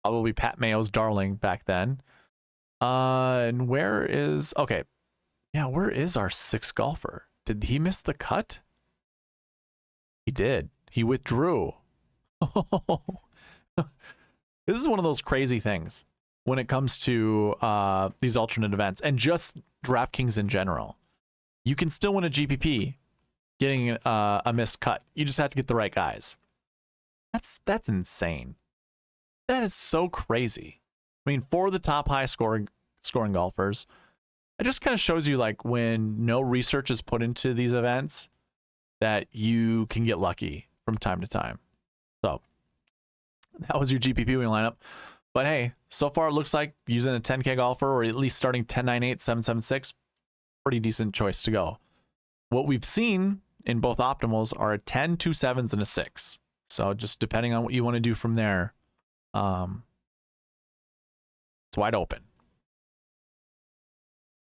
S1: probably Pat Mayo's darling back then. And where is our 6th golfer? Did he miss the cut? He did. He withdrew. This is one of those crazy things when it comes to these alternate events and just DraftKings in general. You can still win a GPP getting a missed cut. You just have to get the right guys. That's insane. That is so crazy. I mean, for the top high scoring golfers, it just kind of shows you like when no research is put into these events that you can get lucky from time to time. So that was your GPP wing lineup. But hey, so far it looks like using a 10K golfer or at least starting 10-9-8, 7-7-6, pretty decent choice to go. What we've seen in both optimals are a 10, 2 7s, and a 6. So just depending on what you want to do from there, it's wide open.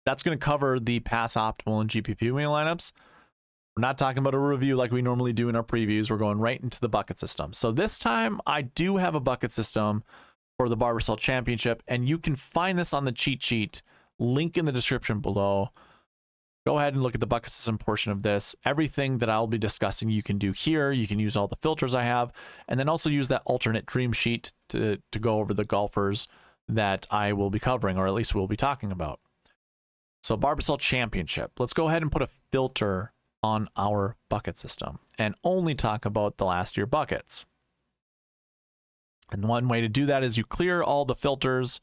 S1: That's going to cover the pass optimal and GPP wing lineups. We're not talking about a review like we normally do in our previews. We're going right into the bucket system. So this time I do have a bucket system for the Barbasol Championship, and you can find this on the cheat sheet, link in the description below. Go ahead and look at the bucket system portion of this. Everything that I'll be discussing you can do here. You can use all the filters I have, and then also use that alternate dream sheet to go over the golfers that I will be covering, or at least we'll be talking about. So Barbasol Championship. Let's go ahead and put a filter on our bucket system and only talk about the last year buckets. And one way to do that is you clear all the filters.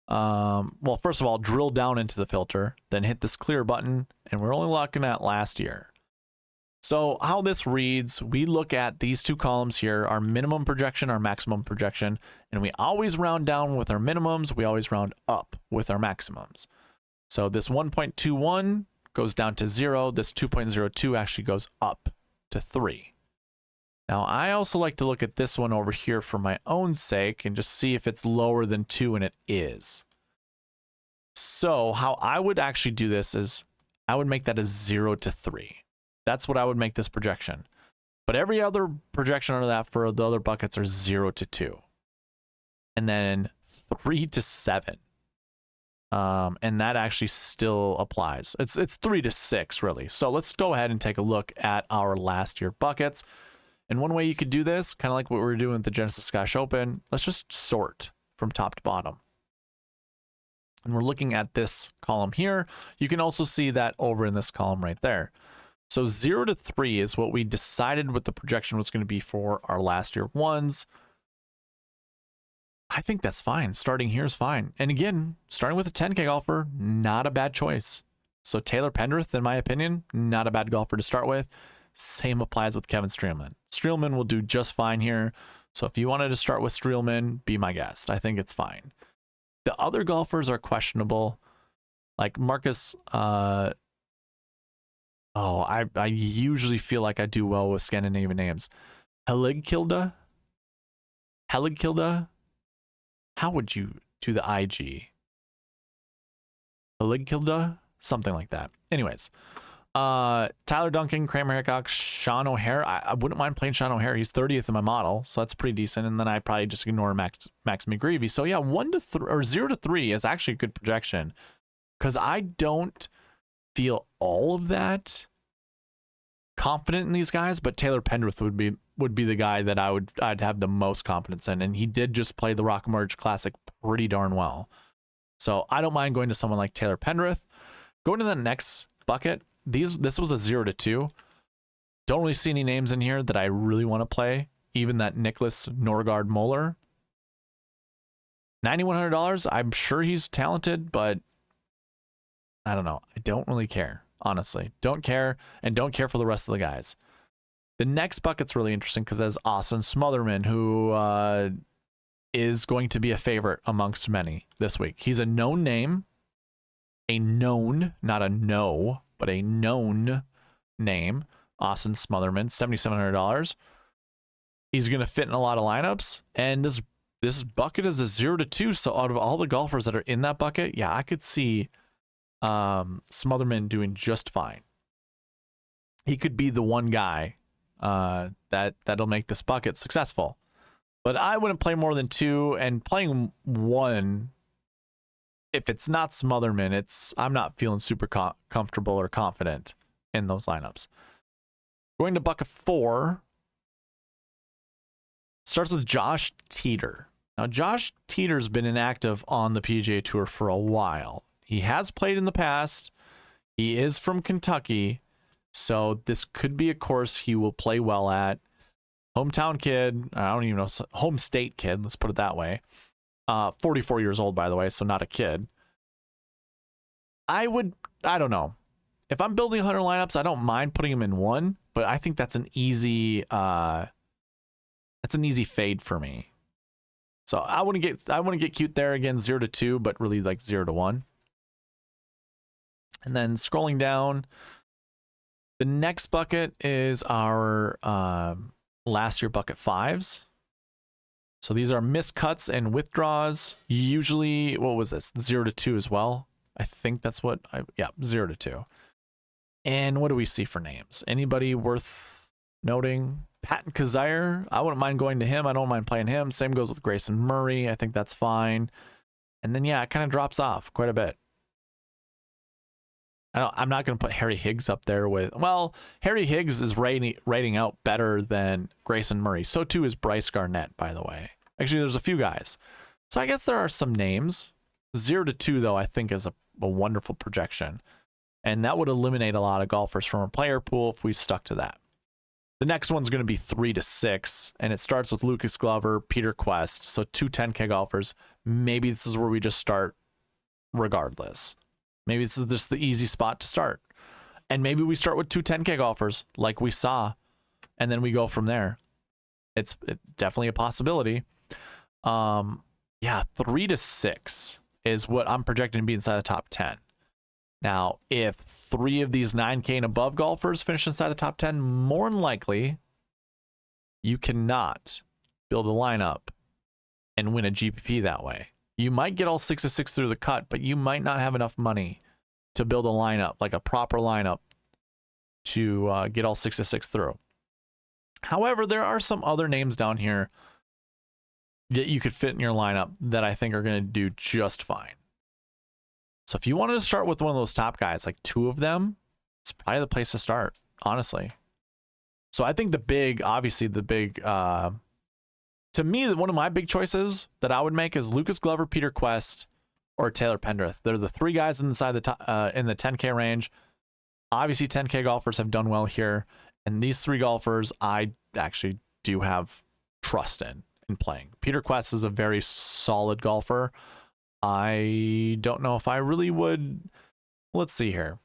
S1: Well, first of all, drill down into the filter, then hit this clear button, and we're only looking at last year. So how this reads, we look at these two columns here, our minimum projection, our maximum projection, and we always round down with our minimums. We always round up with our maximums. So this 1.21 goes down to 0. This 2.02 actually goes up to 3. Now, I also like to look at this one over here for my own sake and just see if it's lower than 2, and it is. So how I would actually do this is I would make that a 0 to 3. That's what I would make this projection. But every other projection under that for the other buckets are 0 to 2. And then 3 to 7. And that actually still applies. It's 3 to 6 really. So let's go ahead and take a look at our last year buckets. And one way you could do this, kind of like what we were doing with the Genesis Scottish Open, let's just sort from top to bottom. And we're looking at this column here. You can also see that over in this column right there. So 0 to 3 is what we decided what the projection was going to be for our last year ones. I think that's fine. Starting here is fine. And again, starting with a 10K golfer, not a bad choice. So Taylor Pendrith, in my opinion, not a bad golfer to start with. Same applies with Kevin Streelman. Streelman will do just fine here. So if you wanted to start with Streelman, be my guest. I think it's fine. The other golfers are questionable. Like Marcus, I usually feel like I do well with Scandinavian names. Heligkilde? How would you do the IG? Heligkilde? Something like that. Anyways. Tyler Duncan, Kramer Hickok, Sean O'Hare. I wouldn't mind playing Sean O'Hare. He's 30th in my model, so that's pretty decent. And then I probably just ignore Max McGreevy. So yeah, 1 to 3 or 0 to 3 is actually a good projection because I don't feel all of that confident in these guys. But Taylor Pendrith would be the guy that I'd have the most confidence in, and he did just play the Rock Emerge Classic pretty darn well. So I don't mind going to someone like Taylor Pendrith. Going to the next bucket. This was a 0 to 2. Don't really see any names in here that I really want to play. Even that Nicholas Norgard Moeller. $9,100. I'm sure he's talented, but I don't know. I don't really care, honestly. Don't care, and don't care for the rest of the guys. The next bucket's really interesting because there's Austin Smotherman, who is going to be a favorite amongst many this week. He's a known name. A known, not a no, but a known name, Austin Smotherman, $7,700. He's going to fit in a lot of lineups, and this bucket is a 0 to 2. So out of all the golfers that are in that bucket, yeah, I could see Smotherman doing just fine. He could be the one guy that'll make this bucket successful. But I wouldn't play more than 2, and playing 1. If it's not Smotherman, I'm not feeling super comfortable or confident in those lineups. Going to bucket 4. Starts with Josh Teeter. Now, Josh Teeter's been inactive on the PGA Tour for a while. He has played in the past. He is from Kentucky, so this could be a course he will play well at. Hometown kid. I don't even know. Home state kid. Let's put it that way. 44 years old, by the way, so not a kid. I don't know. If I'm building 100 lineups, I don't mind putting him in one, but I think that's an easy fade for me. So I want to get cute there again, 0 to 2, but really like 0 to 1. And then scrolling down, the next bucket is our last year bucket 5s. So these are miscuts and withdraws. Usually, what was this? 0 to 2 as well. I think that's what yeah, 0 to 2. And what do we see for names? Anybody worth noting? Patton Kizzire, I wouldn't mind going to him. I don't mind playing him. Same goes with Grayson Murray. I think that's fine. And then, yeah, it kind of drops off quite a bit. I'm not going to put Harry Higgs up there with... Well, Harry Higgs is rating out better than Grayson Murray. So too is Bryce Garnett, by the way. Actually, there's a few guys. So I guess there are some names. 0 to 2, though, I think is a wonderful projection. And that would eliminate a lot of golfers from our player pool if we stuck to that. The next one's going to be 3 to 6, and it starts with Lucas Glover, Peter Quest. So 2 10K golfers. Maybe this is where we just start regardless. Maybe this is just the easy spot to start. And maybe we start with 2 10K golfers like we saw, and then we go from there. It's definitely a possibility. Yeah, 3 to 6 is what I'm projecting to be inside the top 10. Now, if 3 of these 9K and above golfers finish inside the top 10, more than likely, you cannot build a lineup and win a GPP that way. You might get all 6 of 6 through the cut, but you might not have enough money to build a lineup, like a proper lineup, to get all 6 of 6 through. However, there are some other names down here that you could fit in your lineup that I think are going to do just fine. So if you wanted to start with one of those top guys, like 2 of them, it's probably the place to start, honestly. So I think obviously the big, to me, one of my big choices that I would make is Lucas Glover, Peter Quest, or Taylor Pendrith. They're the 3 guys inside the top, in the 10K range. Obviously, 10K golfers have done well here, and these 3 golfers I actually do have trust in playing. Peter Quest is a very solid golfer. I don't know if I really would. Let's see here.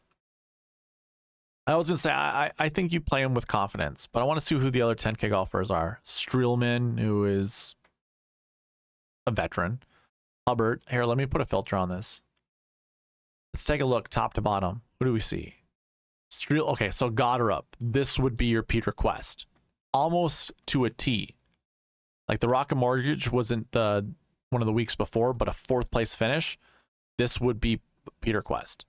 S1: I was going to say, I think you play him with confidence, but I want to see who the other 10K golfers are. Streelman, who is a veteran. Hubbard. Here, let me put a filter on this. Let's take a look top to bottom. Who do we see? Okay, so Goddard. This would be your Peter Quest. Almost to a T. Like the Rocket Mortgage wasn't one of the weeks before, but a 4th place finish. This would be Peter Quest.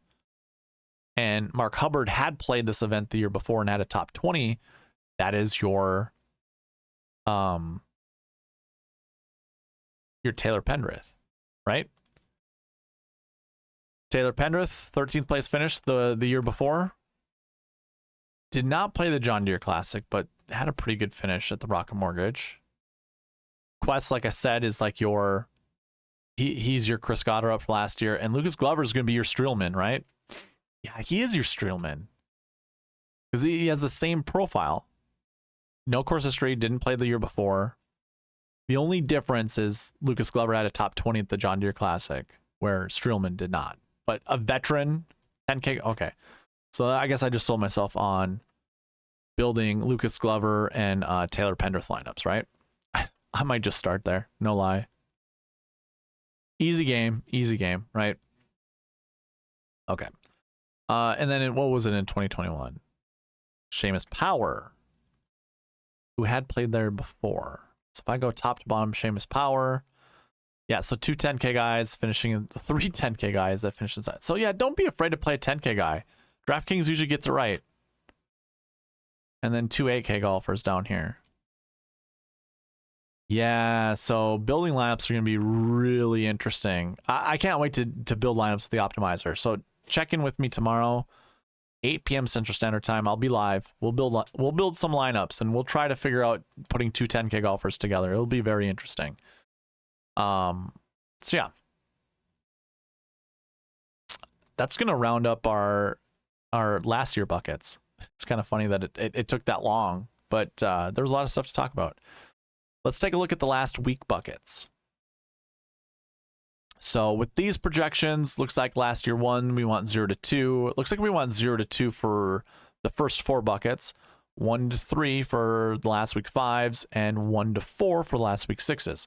S1: And Mark Hubbard had played this event the year before and had a top 20. That is your Taylor Pendrith, right? Taylor Pendrith, 13th place finish the year before. Did not play the John Deere Classic, but had a pretty good finish at the Rocket Mortgage. Quest, like I said, is like your he's your Chris Goddard up for last year, and Lucas Glover is going to be your Streelman, right? Yeah, he is your Streelman because he has the same profile. No course history, didn't play the year before. The only difference is Lucas Glover had a top 20 at the John Deere Classic, where Streelman did not. But a veteran, 10K, okay. So I guess I just sold myself on building Lucas Glover and Taylor Pendrith lineups, right? I might just start there, no lie. Easy game, right? Okay. And then what was it in 2021? Seamus Power, who had played there before. So if I go top to bottom, Seamus Power. Yeah, so 2 10K guys finishing in 3 10K guys that finish inside. So yeah, don't be afraid to play a 10K guy. DraftKings usually gets it right. And then 2 8K golfers down here. Yeah, so building lineups are going to be really interesting. I can't wait to build lineups with the optimizer. So check in with me tomorrow, 8 p.m. Central Standard Time. I'll be live. We'll build some lineups, and we'll try to figure out putting 2 10K golfers together. It'll be very interesting. So yeah, that's going to round up our last year buckets. It's kind of funny that it took that long but there was a lot of stuff to talk about. Let's take a look at the last week buckets. So with these projections, looks like last year 1, we want 0 to 2. It looks like we want 0 to 2 for the first 4 buckets, 1 to 3 for the last week 5s, and 1 to 4 for the last week 6s.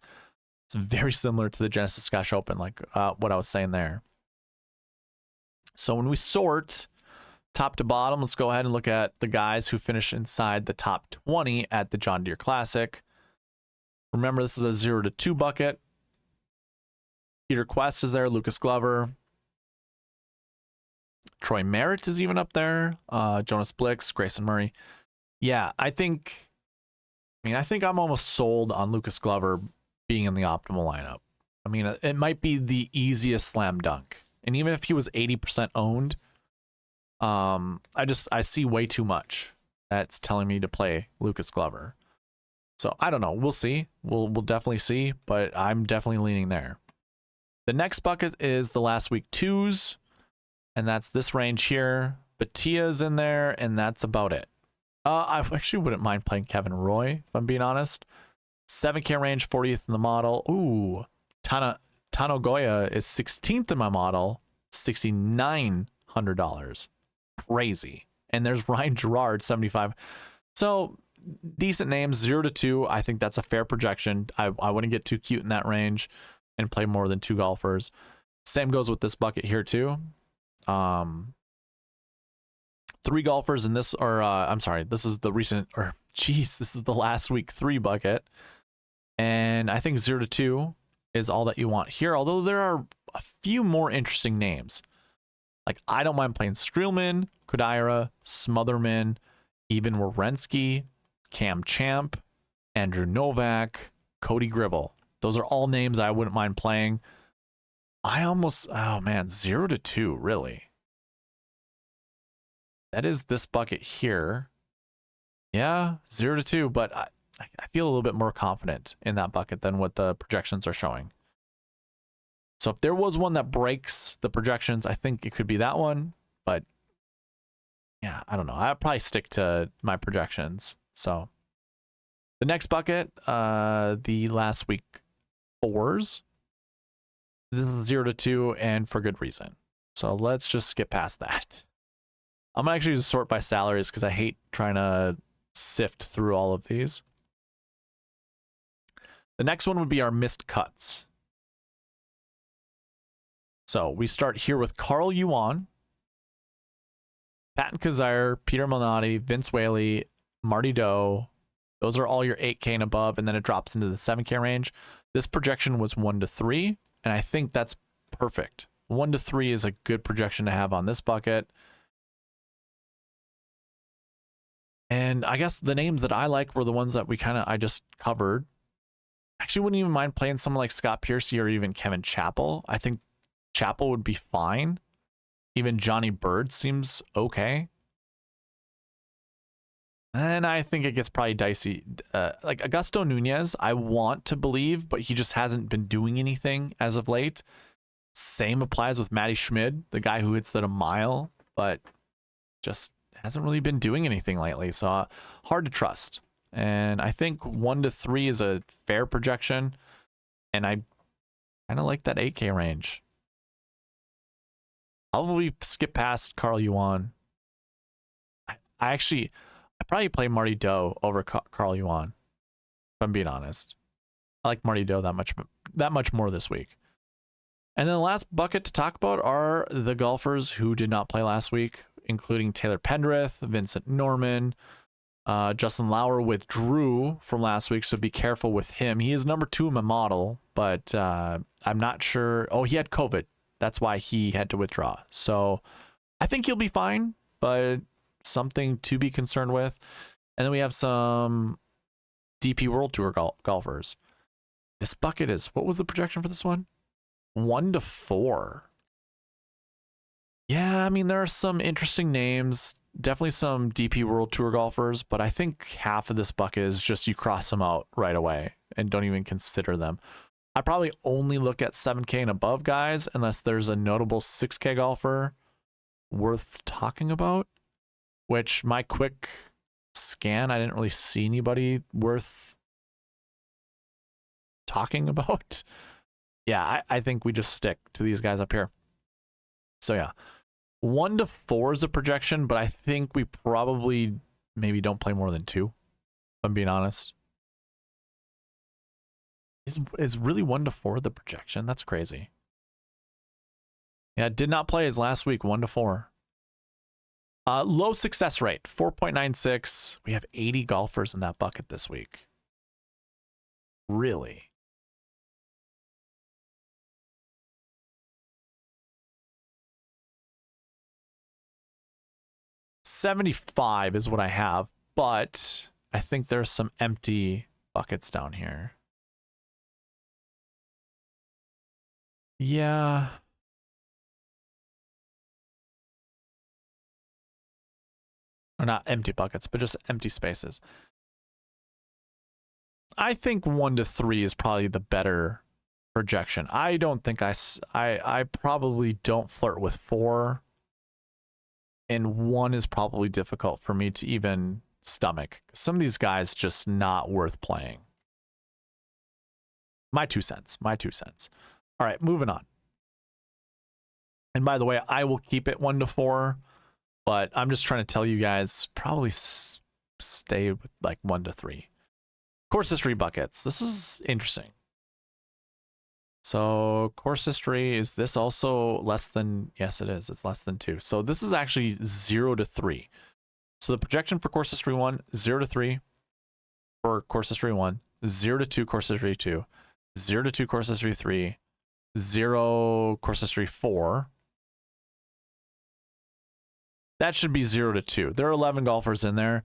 S1: It's very similar to the Genesis Scottish Open, like what I was saying there. So when we sort top to bottom, let's go ahead and look at the guys who finish inside the top 20 at the John Deere Classic. Remember, this is a 0 to 2 bucket. Peter Quest is there, Lucas Glover. Troy Merritt is even up there. Jonas Blix, Grayson Murray. Yeah, I think I'm almost sold on Lucas Glover being in the optimal lineup. I mean, it might be the easiest slam dunk. And even if he was 80% owned, I see way too much that's telling me to play Lucas Glover. So I don't know. We'll see. We'll definitely see, but I'm definitely leaning there. The next bucket is the last week 2s, and that's this range here. Batia's in there, and that's about it. I actually wouldn't mind playing Kevin Roy, if I'm being honest. 7K range, 40th in the model. Ooh, Tano Goya is 16th in my model, $6,900. Crazy. And there's Ryan Gerard, 75. So decent names, 0 to 2. I think that's a fair projection. I wouldn't get too cute in that range and play more than 2 golfers. Same goes with this bucket here too. 3 golfers in this, or I'm sorry, this is the recent, or geez, this is the last week 3 bucket. And I think 0 to 2 is all that you want here, although there are a few more interesting names. Like, I don't mind playing Streelman, Kodaira, Smotherman, even Werenski, Cam Champ, Andrew Novak, Cody Gribble. Those are all names I wouldn't mind playing. Oh man, 0 to 2, really. That is this bucket here. Yeah, 0 to 2, but I feel a little bit more confident in that bucket than what the projections are showing. So if there was one that breaks the projections, I think it could be that one. But yeah, I don't know. I'd probably stick to my projections. So the next bucket, the last week 4s. This is 0 to 2, and for good reason. So let's just skip past that. I'm gonna actually just sort by salaries because I hate trying to sift through all of these. The next one would be our missed cuts. So we start here with Carl Yuan, Patton Kizzire, Peter Malnati, Vince Whaley, Marty Doe. Those are all your 8K and above, and then it drops into the 7K range. This projection was 1 to 3, and I think that's perfect. 1 to 3 is a good projection to have on this bucket. And I guess the names that I like were the ones that I just covered. Actually, wouldn't even mind playing someone like Scott Piercy or even Kevin Chappell. I think Chappell would be fine. Even Johnny Bird seems okay. And I think it gets probably dicey. Like Augusto Nunez, I want to believe, but he just hasn't been doing anything as of late. Same applies with Matty Schmid, the guy who hits that a mile, but just hasn't really been doing anything lately. So hard to trust. And I think 1 to 3 is a fair projection. And I kind of like that 8K range. Probably skip past Carl Yuan. I probably play Marty Doe over Carl Yuan, if I'm being honest. I like Marty Doe that much more this week. And then the last bucket to talk about are the golfers who did not play last week, including Taylor Pendrith, Vincent Norman. Justin Lauer withdrew from last week, so be careful with him. He is number 2 in my model, but I'm not sure. Oh, he had COVID. That's why he had to withdraw. So I think he'll be fine, but something to be concerned with. And then we have some DP World Tour golfers. This bucket is, what was the projection for this one? 1 to 4. Yeah, I mean, there are some interesting names. Definitely some DP World Tour golfers, but I think half of this bucket is just you cross them out right away and don't even consider them. I probably only look at 7K and above guys unless there's a notable 6K golfer worth talking about, which my quick scan, I didn't really see anybody worth talking about. Yeah, I think we just stick to these guys up here. So yeah, 1 to 4 is a projection, but I think we probably maybe don't play more than 2, if I'm being honest. Is really 1 to 4 the projection? That's crazy. Yeah, did not play his last week, 1 to 4. Low success rate, 4.96. We have 80 golfers in that bucket this week. Really? $75 is what I have, but I think there's some empty buckets down here. Yeah. Or not empty buckets, but just empty spaces. I think 1 to 3 is probably the better projection. I don't think I probably don't flirt with 4. And 1 is probably difficult for me to even stomach. Some of these guys just not worth playing. My 2 cents. My 2 cents. All right, moving on. And by the way, I will keep it 1 to 4, but I'm just trying to tell you guys, probably stay with like 1 to 3. Course history buckets. This is interesting. So course history, is this also less than? Yes, it is. It's less than 2. So this is actually 0 to 3. So the projection for course history 1, 0 to 3 for course history 1, 0 to 2 course history 2, 0 to 2 course history 3, 0 course history 4. That should be 0 to 2. There are 11 golfers in there.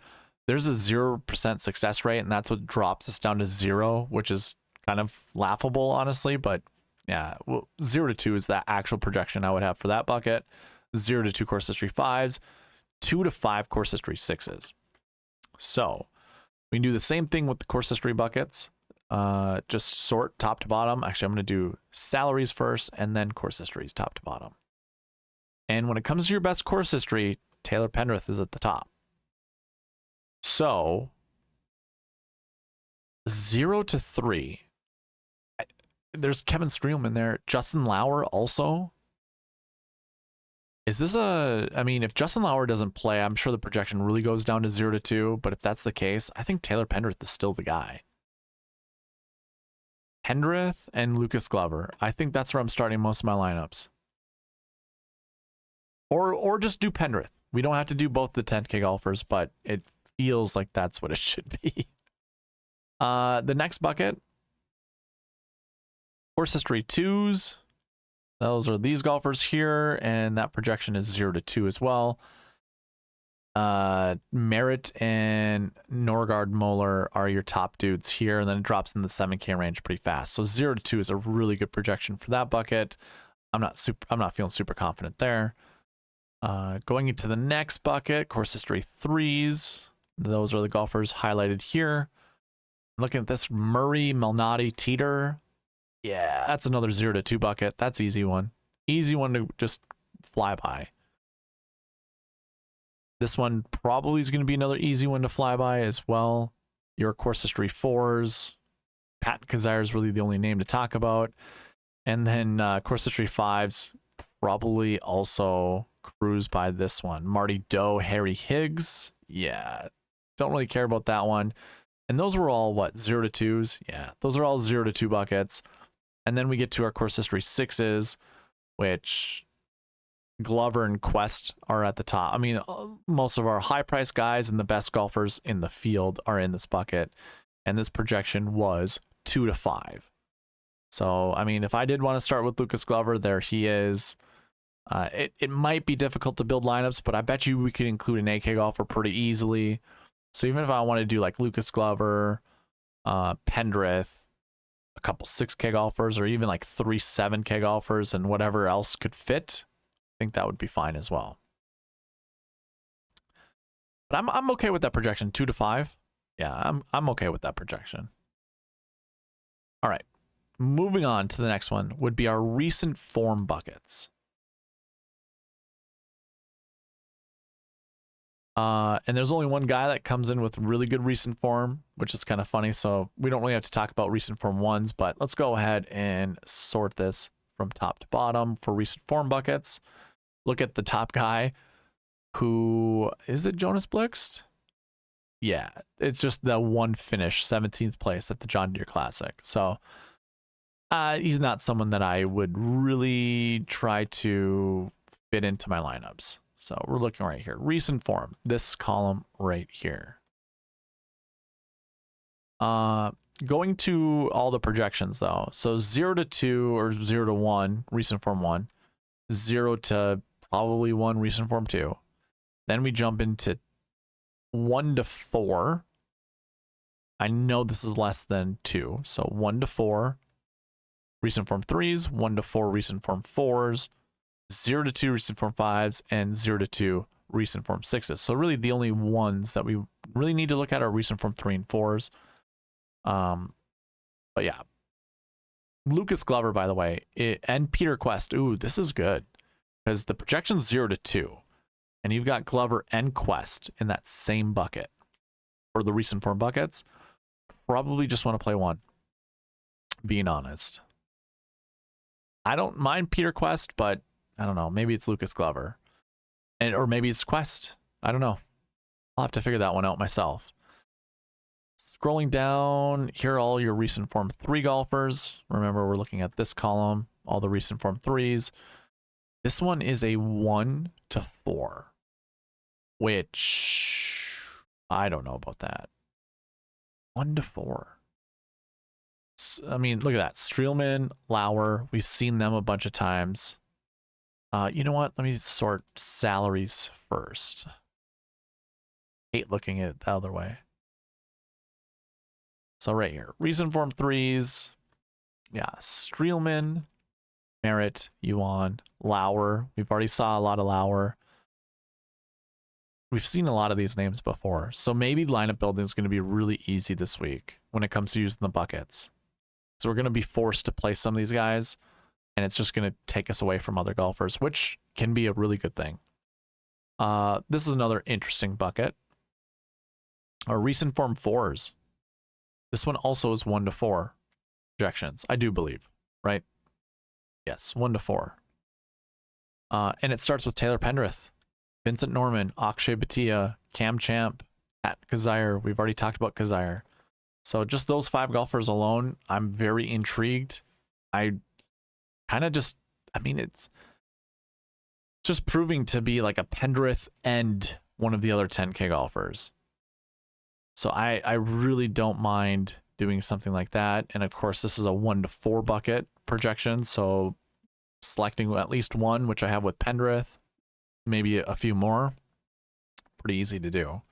S1: There's a 0% success rate, and that's what drops us down to 0, which is kind of laughable, honestly. But yeah, well, 0 to 2 is that actual projection I would have for that bucket. 0 to 2 course history 5s, 2 to 5 course history 6s. So we can do the same thing with the course history buckets. Just sort top to bottom. Actually, I'm going to do salaries first and then course histories top to bottom. And when it comes to your best course history, Taylor Pendrith is at the top. So 0 to 3. There's Kevin Streelman there. Justin Lauer also. Is this a... I mean, if Justin Lauer doesn't play, I'm sure the projection really goes down to 0 to 2. But if that's the case, I think Taylor Pendrith is still the guy. Pendrith and Lucas Glover. I think that's where I'm starting most of my lineups. Or just do Pendrith. We don't have to do both the 10K golfers, but it feels like that's what it should be. The next bucket, course history 2s. Those are these golfers here, and that projection is 0 to 2 as well. Merritt and Norgard Moeller are your top dudes here, and then it drops in the 7K range pretty fast. So 0 to 2 is a really good projection for that bucket. I'm not feeling super confident there. Going into the next bucket, course history 3s. Those are the golfers highlighted here. Looking at this, Murray, Malnati, Teeter. Yeah, that's another 0 to 2 bucket. That's easy one. Easy one to just fly by. This one probably is going to be another easy one to fly by as well. Your course history 4s. Pat Kazire is really the only name to talk about. And then course history 5s probably also cruise by this one. Marty Doe, Harry Higgs. Yeah, don't really care about that one. And those were all, what, 0 to 2s? Yeah, those are all 0 to 2 buckets. And then we get to our course history 6s, which Glover and Quest are at the top. I mean, most of our high-priced guys and the best golfers in the field are in this bucket. And this projection was 2 to 5. So, I mean, if I did want to start with Lucas Glover, there he is. It might be difficult to build lineups, but I bet you we could include an 8K golfer pretty easily. So even if I want to do like Lucas Glover, Pendrith, a couple 6K golfers, or even like 3 7K golfers and whatever else could fit, I think that would be fine as well. But I'm okay with that projection, 2 to 5. Yeah, I'm okay with that projection. All right, moving on to the next one would be our recent form buckets. And there's only one guy that comes in with really good recent form, which is kind of funny. So we don't really have to talk about recent form ones, but let's go ahead and sort this from top to bottom for recent form buckets. Look at the top guy, who is it, Jonas Blixt? Yeah, it's just the one finish, 17th place at the John Deere Classic. So he's not someone that I would really try to fit into my lineups. So we're looking right here. Recent form, this column right here. Going to all the projections though. So 0 to 2 or 0 to 1, recent form 1. 0 to probably 1, recent form 2. Then we jump into 1 to 4. I know this is less than 2. So 1 to 4, recent form 3s, 1 to 4, recent form 4s. 0 to 2 recent form 5s, and 0 to 2 recent form 6s. So really the only ones that we really need to look at are recent form 3 and 4s. But yeah. Lucas Glover, by the way, and Peter Quest. Ooh, this is good. Because the projection's 0 to 2. And you've got Glover and Quest in that same bucket. For the recent form buckets. Probably just want to play one. Being honest. I don't mind Peter Quest, but I don't know. Maybe it's Lucas Glover. Or maybe it's Quest. I don't know. I'll have to figure that one out myself. Scrolling down, here are all your recent form 3 golfers. Remember, we're looking at this column, all the recent form 3s. This one is a 1 to 4, which I don't know about that. 1 to 4. I mean, look at that. Streelman, Lauer, we've seen them a bunch of times. You know what? Let me sort salaries first. Hate looking at it the other way. So right here, recent form 3s. Yeah, Streelman, Merritt, Yuan, Lauer. We've already saw a lot of Lauer. We've seen a lot of these names before. So maybe lineup building is going to be really easy this week when it comes to using the buckets. So we're going to be forced to play some of these guys. And it's just going to take us away from other golfers, which can be a really good thing. This is another interesting bucket. Our recent form 4s. This one also is 1 to 4 projections, I do believe, right? Yes, 1 to 4. And it starts with Taylor Pendrith, Vincent Norman, Akshay Bhatia, Cam Champ, Pat Kazire. We've already talked about Kazire. So just those 5 golfers alone, I'm very intrigued. I kind of just, I mean, it's just proving to be like a Pendrith and one of the other 10K golfers. So I really don't mind doing something like that. And of course, this is a 1 to 4 bucket projection. So selecting at least one, which I have with Pendrith, maybe a few more, pretty easy to do.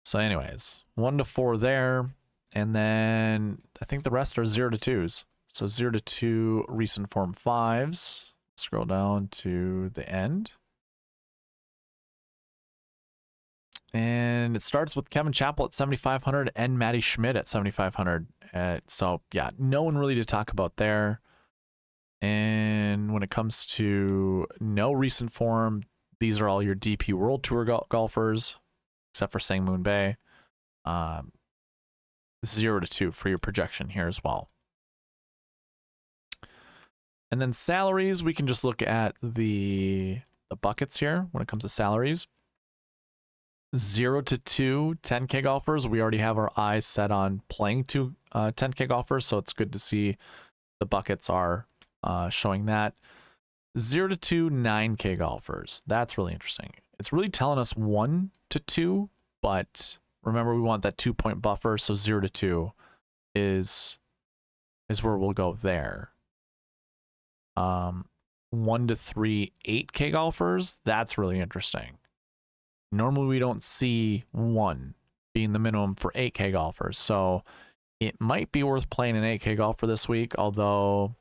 S1: So anyways, 1 to 4 there. And then I think the rest are 0 to 2s. So 0 to 2 recent form 5s. Scroll down to the end. And it starts with Kevin Chappell at 7,500 and Matty Schmidt at 7,500. So yeah, no one really to talk about there. And when it comes to no recent form, these are all your DP World Tour golfers, except for Sang Moon Bae. 0 to 2 for your projection here as well. And then salaries, we can just look at the buckets here when it comes to salaries. 0 to 2 10K golfers. We already have our eyes set on playing 2 10K golfers, so it's good to see the buckets are showing that. 0 to 2 9K golfers. That's really interesting. It's really telling us 1 to 2, but remember we want that 2-point buffer, so 0 to 2 is where we'll go there. 1 to 3 8K golfers. That's really interesting. Normally we don't see 1 being the minimum for 8K golfers, so it might be worth playing an 8K golfer this week, although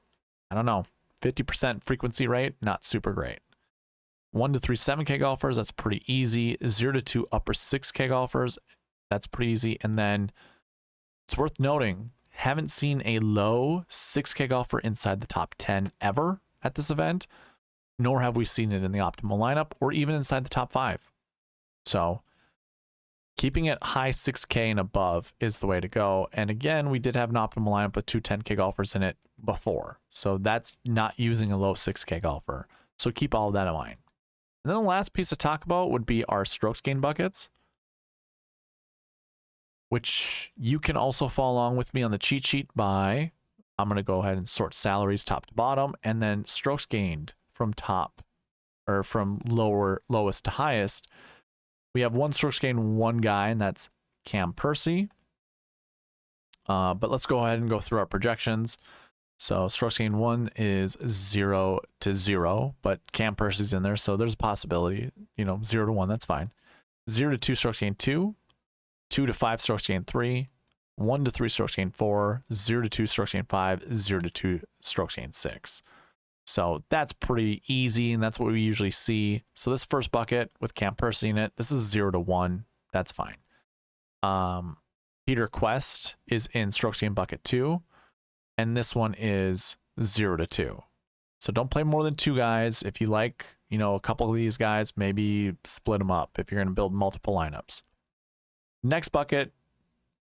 S1: I don't know, 50% frequency rate, not super great. 1 to 3 7K golfers, that's pretty easy. 0 to 2 upper 6K golfers, that's pretty easy. And then it's worth noting, haven't seen a low 6K golfer inside the top 10 ever at this event, nor have we seen it in the optimal lineup or even inside the top 5. So keeping it high 6K and above is the way to go. And again, we did have an optimal lineup with two 10K golfers in it before. So that's not using a low 6K golfer. So keep all of that in mind. And then the last piece to talk about would be our strokes gain buckets, which you can also follow along with me on the cheat sheet by, I'm going to go ahead and sort salaries top to bottom, and then strokes gained from top, or from lowest to highest. We have one strokes gained, one guy, and that's Cam Percy. But let's go ahead and go through our projections. So strokes gained 1 is 0 to 0, but Cam Percy's in there, so there's a possibility, 0 to 1, that's fine. 0 to 2 strokes gained 2, 2 to 5 strokes gained 3, 1 to 3 strokes gained 4, 0 to 2 strokes gained 5, 0 to 2 strokes gained 6. So that's pretty easy, and that's what we usually see. So this first bucket with Cam Percy in it, this is 0 to 1. That's fine. Peter Quest is in strokes gained bucket 2, and this one is 0 to 2. So don't play more than 2 guys. If you like, a couple of these guys, maybe split them up if you're going to build multiple lineups. Next bucket,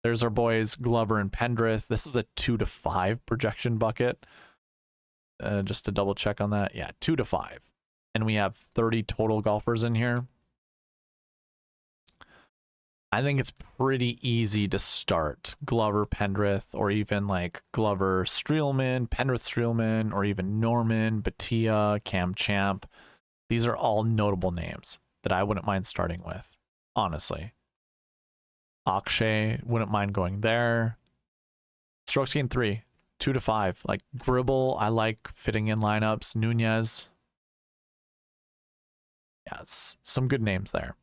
S1: there's our boys Glover and Pendrith. This is a 2 to 5 projection bucket. Just to double check on that. Yeah, 2 to 5. And we have 30 total golfers in here. I think it's pretty easy to start Glover, Pendrith, or even like Glover, Streelman, Pendrith, Streelman, or even Norman, Batia, Cam Champ. These are all notable names that I wouldn't mind starting with, honestly. Akshay, wouldn't mind going there. Strokes gained 3, 2 to 5. Like Gribble, I like fitting in lineups. Nunez. Yeah, some good names there.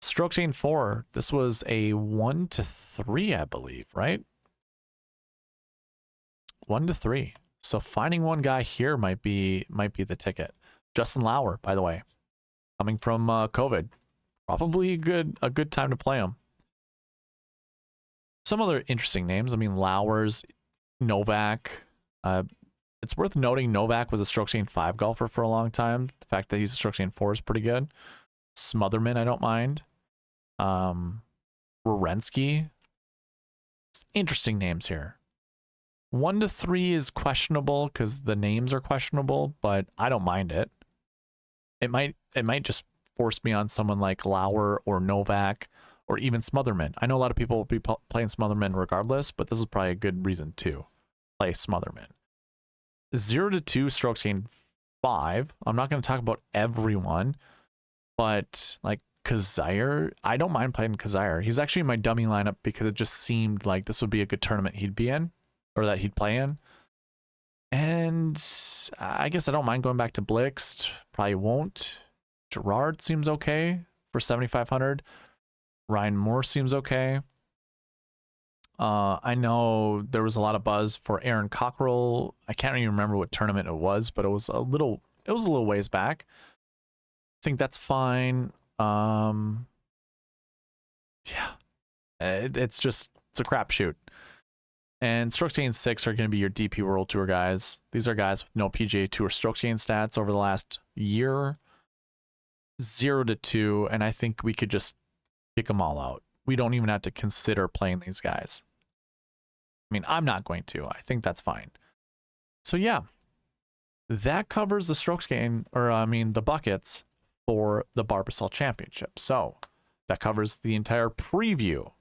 S1: Strokes gained 4. This was a 1 to 3, I believe, right? 1 to 3. So finding one guy here might be the ticket. Justin Lauer, by the way, coming from COVID, probably a good time to play him. Some other interesting names. I mean, Lauer's, Novak. It's worth noting Novak was a strokes gained 5 golfer for a long time. The fact that he's a strokes gained 4 is pretty good. Smotherman, I don't mind. Wierenski. Interesting names here. 1 to 3 is questionable because the names are questionable, but I don't mind it. It might just force me on someone like Lauer or Novak or even Smotherman. I know a lot of people will be playing Smotherman regardless, but this is probably a good reason to play Smotherman. 0 to 2 strokes gained 5. I'm not going to talk about everyone, but like Kazire, I don't mind playing Kazire. He's actually in my dummy lineup because it just seemed like this would be a good tournament he'd be in, or that he'd play in. And I guess I don't mind going back to Blixt. Probably won't. Gerard seems okay for 7,500. Ryan Moore seems okay. I know there was a lot of buzz for Aaron Cockrell. I can't even remember what tournament it was, but it was a little ways back. I think that's fine. Yeah, it's a crapshoot. And strokes gained 6 are going to be your DP World Tour guys. These are guys with no PGA Tour strokes gained stats over the last year. 0 to 2, and I think we could just kick them all out. We don't even have to consider playing these guys. I mean, I'm not going to. I think that's fine. So yeah, that covers the strokes gain, or I mean the buckets for the Barbasol Championship. So that covers the entire preview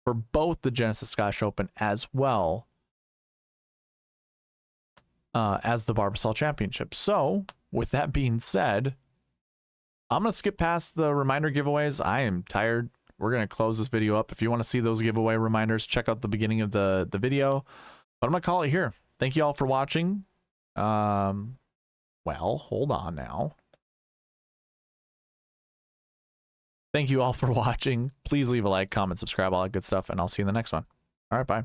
S1: for both the Genesis Scottish Open as well as the Barbasol Championship. So with that being said, I'm going to skip past the reminder giveaways. I am tired. We're going to close this video up. If you want to see those giveaway reminders, check out the beginning of the video. But I'm going to call it here. Thank you all for watching. Well, hold on now. Thank you all for watching. Please leave a like, comment, subscribe, all that good stuff, and I'll see you in the next one. All right, bye.